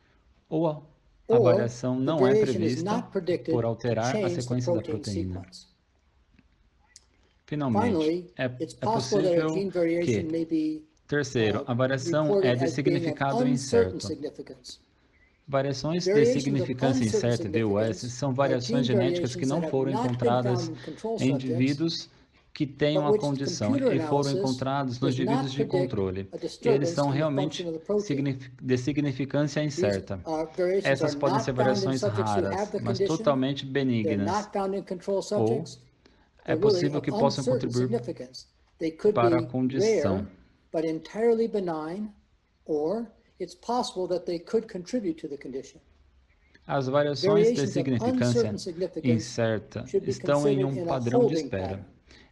Ou a Or variação the não é variation is prevista not predicted por to alterar a change the sequência da protein proteína. sequence. Finalmente, Finally, é it's possible that a possível gene variation que, may be terceiro, a variação é reported de as being of significado uncertain incerto. significance. Variações de Variations of significância uncertain incerta, DOS, significance são are variações gene genéticas que variations não that have foram not been encontradas found in control em subjects, indivíduos que tenham but a which condição computer e foram analysis encontrados nos does indivíduos not de predict controle. a Eles disturbance são in the realmente function of the protein. de significância These incerta. variations Essas are podem not ser found in variações subjects who have raras, the mas condition. totalmente They're benignas. not found in control Ou subjects. é They're really possível of que possam uncertain contribuir significance. They could para a be condição. rare, but entirely benign, or it's possible that they could contribute to the condition. As variações de significância incerta estão em um padrão de espera.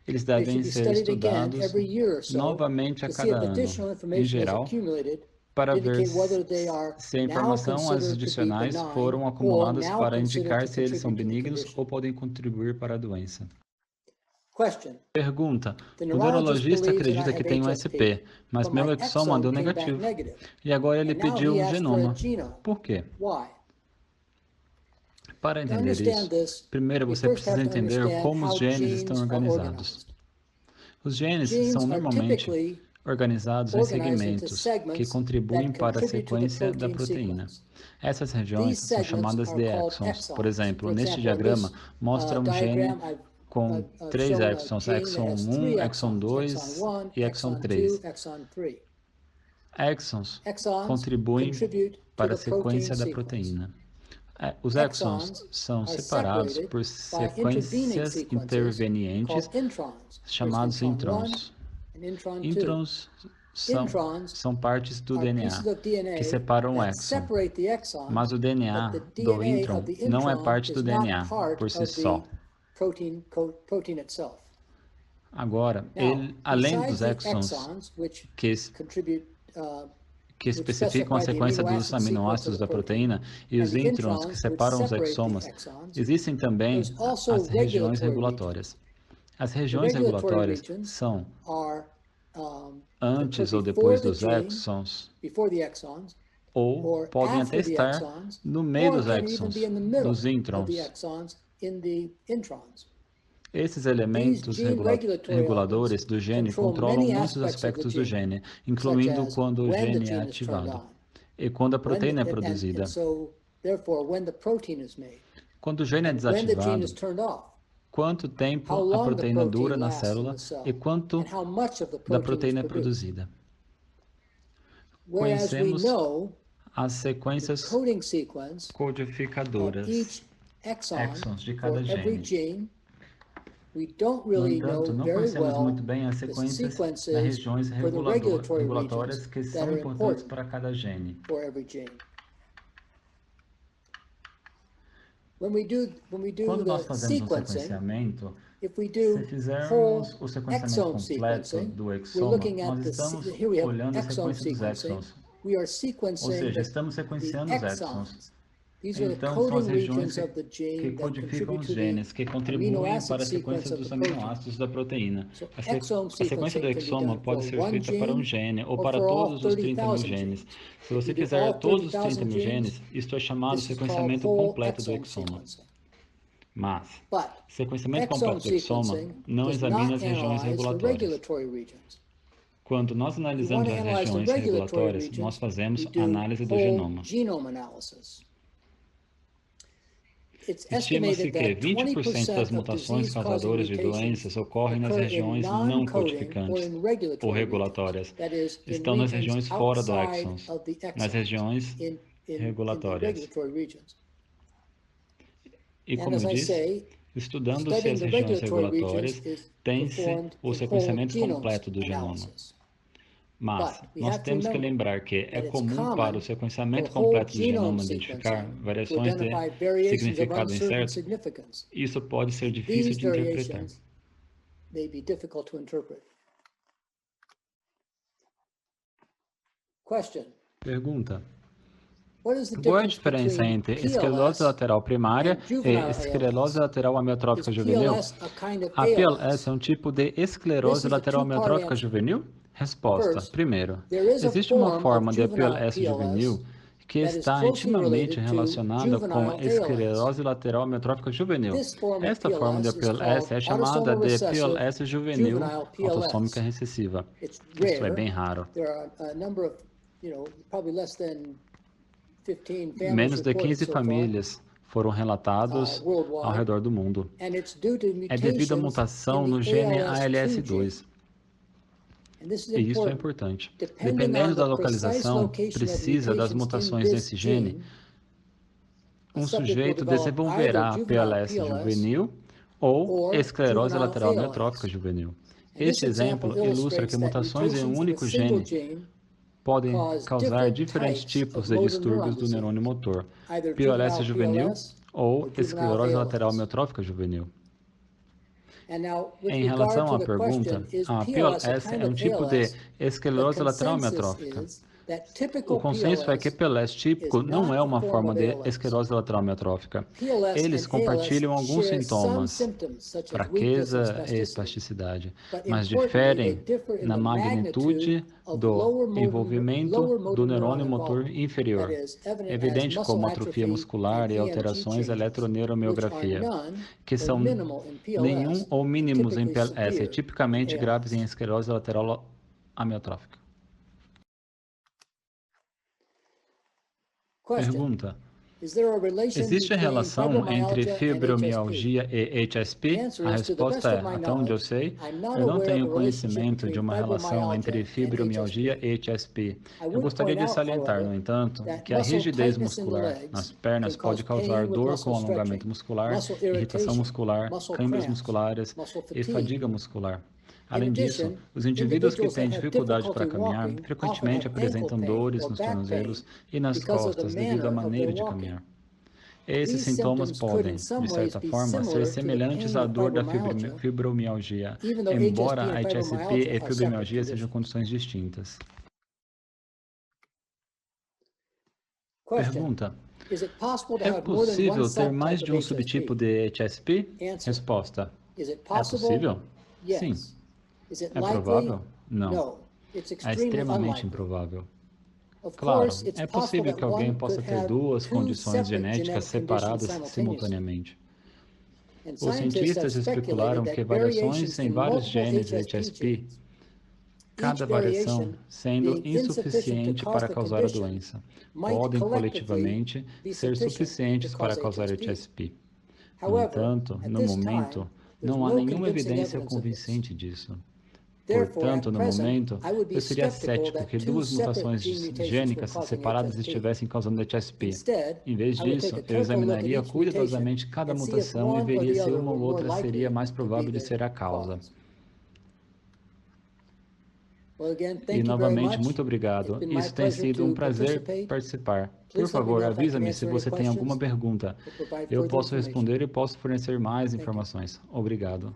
Eles devem ser estudados novamente a cada ano, em geral, para ver se a informação adicionais foram acumuladas para indicar se eles são benignos ou podem contribuir para a doença. Pergunta: o neurologista acredita que tenho SP, mas meu exoma deu negativo. E agora ele pediu um genoma. Por quê? Para entender isso, primeiro você precisa entender como os genes estão organizados. Os genes são normalmente organizados em segmentos que contribuem para a sequência da proteína. Essas regiões são chamadas de exons. Por exemplo, neste diagrama mostra um gene com 3 exons, exon 1, exon 2 e exon 3. Exons contribuem para a sequência da proteína. Os exons são separados por sequências intervenientes chamadas introns. Introns são partes do DNA que separam o exon, mas o DNA do intron não é parte do DNA por si só. Agora, além dos exons que especificam a sequência dos aminoácidos da proteína e os introns que separam os exomas, existem também as regiões regulatórias. As regiões regulatórias são antes ou depois dos exons, ou podem até estar no meio dos exons, dos introns. Esses elementos reguladores do gene controlam muitos aspectos do gene, incluindo quando o gene é ativado e quando a proteína é produzida. Quando o gene é desativado, quanto tempo a proteína dura na célula e quanto da proteína é produzida. Conhecemos as sequências codificadoras, exons de cada gene. No entanto, não conhecemos muito bem as sequências das regiões regulatórias que são importantes para cada gene. Quando nós fazemos o sequenciamento, se fizermos o sequenciamento completo do exoma, nós estamos olhando a sequência dos exons. Ou seja, estamos sequenciando os exons. Então, são as regiões que codificam os genes, que contribuem para a sequência dos aminoácidos da proteína. A sequência do exoma pode ser feita para um gene ou para todos os 30.000 genes. Se você fizer todos os 30.000 genes, isto é chamado sequenciamento completo do exoma. Mas, sequenciamento completo do exoma não examina as regiões regulatórias. Quando nós analisamos as regiões regulatórias, nós fazemos a análise do genoma. Estima-se que 20% das mutações causadoras de doenças ocorrem nas regiões não codificantes ou regulatórias. Estão nas regiões fora do exons, nas regiões regulatórias. E como eu disse, estudando-se as regiões regulatórias, tem-se o sequenciamento completo do genoma. Mas nós temos que lembrar que é comum para o sequenciamento completo do genoma identificar variações de significado incerto. Isso pode ser difícil de interpretar. Pergunta: qual é a diferença entre esclerose lateral primária e esclerose lateral amiotrófica juvenil? A PLS é um tipo de esclerose lateral amiotrófica juvenil? Resposta: primeiro, existe uma forma de PLS juvenil que está intimamente relacionada com a esclerose lateral amiotrófica juvenil. Esta forma de PLS é chamada de PLS juvenil autossômica recessiva. Isso é bem raro. Menos de 15 famílias foram relatados ao redor do mundo. É devido à mutação no gene ALS2. E isso é importante. Dependendo da localização precisa das mutações nesse gene, um sujeito desenvolverá PLS juvenil ou esclerose lateral amiotrófica juvenil. Este exemplo ilustra que mutações em um único gene podem causar diferentes tipos de distúrbios do neurônio motor, PLS juvenil ou esclerose lateral amiotrófica juvenil. Em relação à pergunta, a PLS é um tipo de esclerose lateral amiotrófica. O consenso é que PLS típico não é uma forma de esclerose lateral amiotrófica. Eles compartilham alguns sintomas, fraqueza e espasticidade, mas diferem na magnitude do envolvimento do neurônio motor inferior, evidente como atrofia muscular e alterações eletroneuromiografia, que são nenhum ou mínimos em PLS e tipicamente graves em esclerose lateral amiotrófica. Pergunta: existe relação entre fibromialgia e HSP? A resposta é, até onde eu sei, eu não tenho conhecimento de uma relação entre fibromialgia e HSP. Eu gostaria de salientar, no entanto, que a rigidez muscular nas pernas pode causar dor com alongamento muscular, irritação muscular, câimbras musculares e fadiga muscular. Além disso, os indivíduos que têm dificuldade para caminhar frequentemente apresentam dores nos tornozelos e nas costas devido à maneira de caminhar. Esses sintomas podem, de certa forma, ser semelhantes à dor da fibromialgia, embora a HSP e fibromialgia sejam condições distintas. Pergunta: é possível ter mais de um subtipo de HSP? Resposta: é possível? Sim. É provável? Não. É extremamente improvável. Claro, é possível que alguém possa ter duas condições genéticas separadas simultaneamente. Os cientistas especularam que variações em vários genes de HSP, cada variação sendo insuficiente para causar a doença, podem coletivamente ser suficientes para causar HSP. No entanto, no momento, não há nenhuma evidência convincente disso. Portanto, no momento, eu seria cético que duas mutações gênicas separadas estivessem causando HSP. Em vez disso, eu examinaria cuidadosamente cada mutação e veria se uma ou outra seria mais provável de ser a causa. E, novamente, muito obrigado. Isso tem sido um prazer participar. Por favor, avisa-me se você tem alguma pergunta. Eu posso responder e posso fornecer mais informações. Obrigado.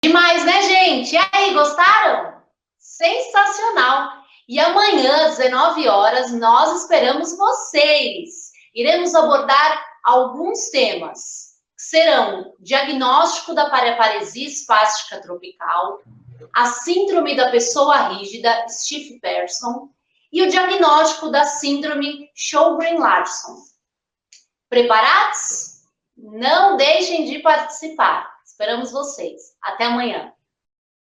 Demais, né, gente? E aí, gostaram? Sensacional! E amanhã, às 19 horas, nós esperamos vocês. Iremos abordar alguns temas, que serão diagnóstico da paraparesia espástica tropical, a síndrome da pessoa rígida, stiff person, e o diagnóstico da síndrome Sjogren-Larsson. Preparados? Não deixem de participar. Esperamos vocês. Até amanhã.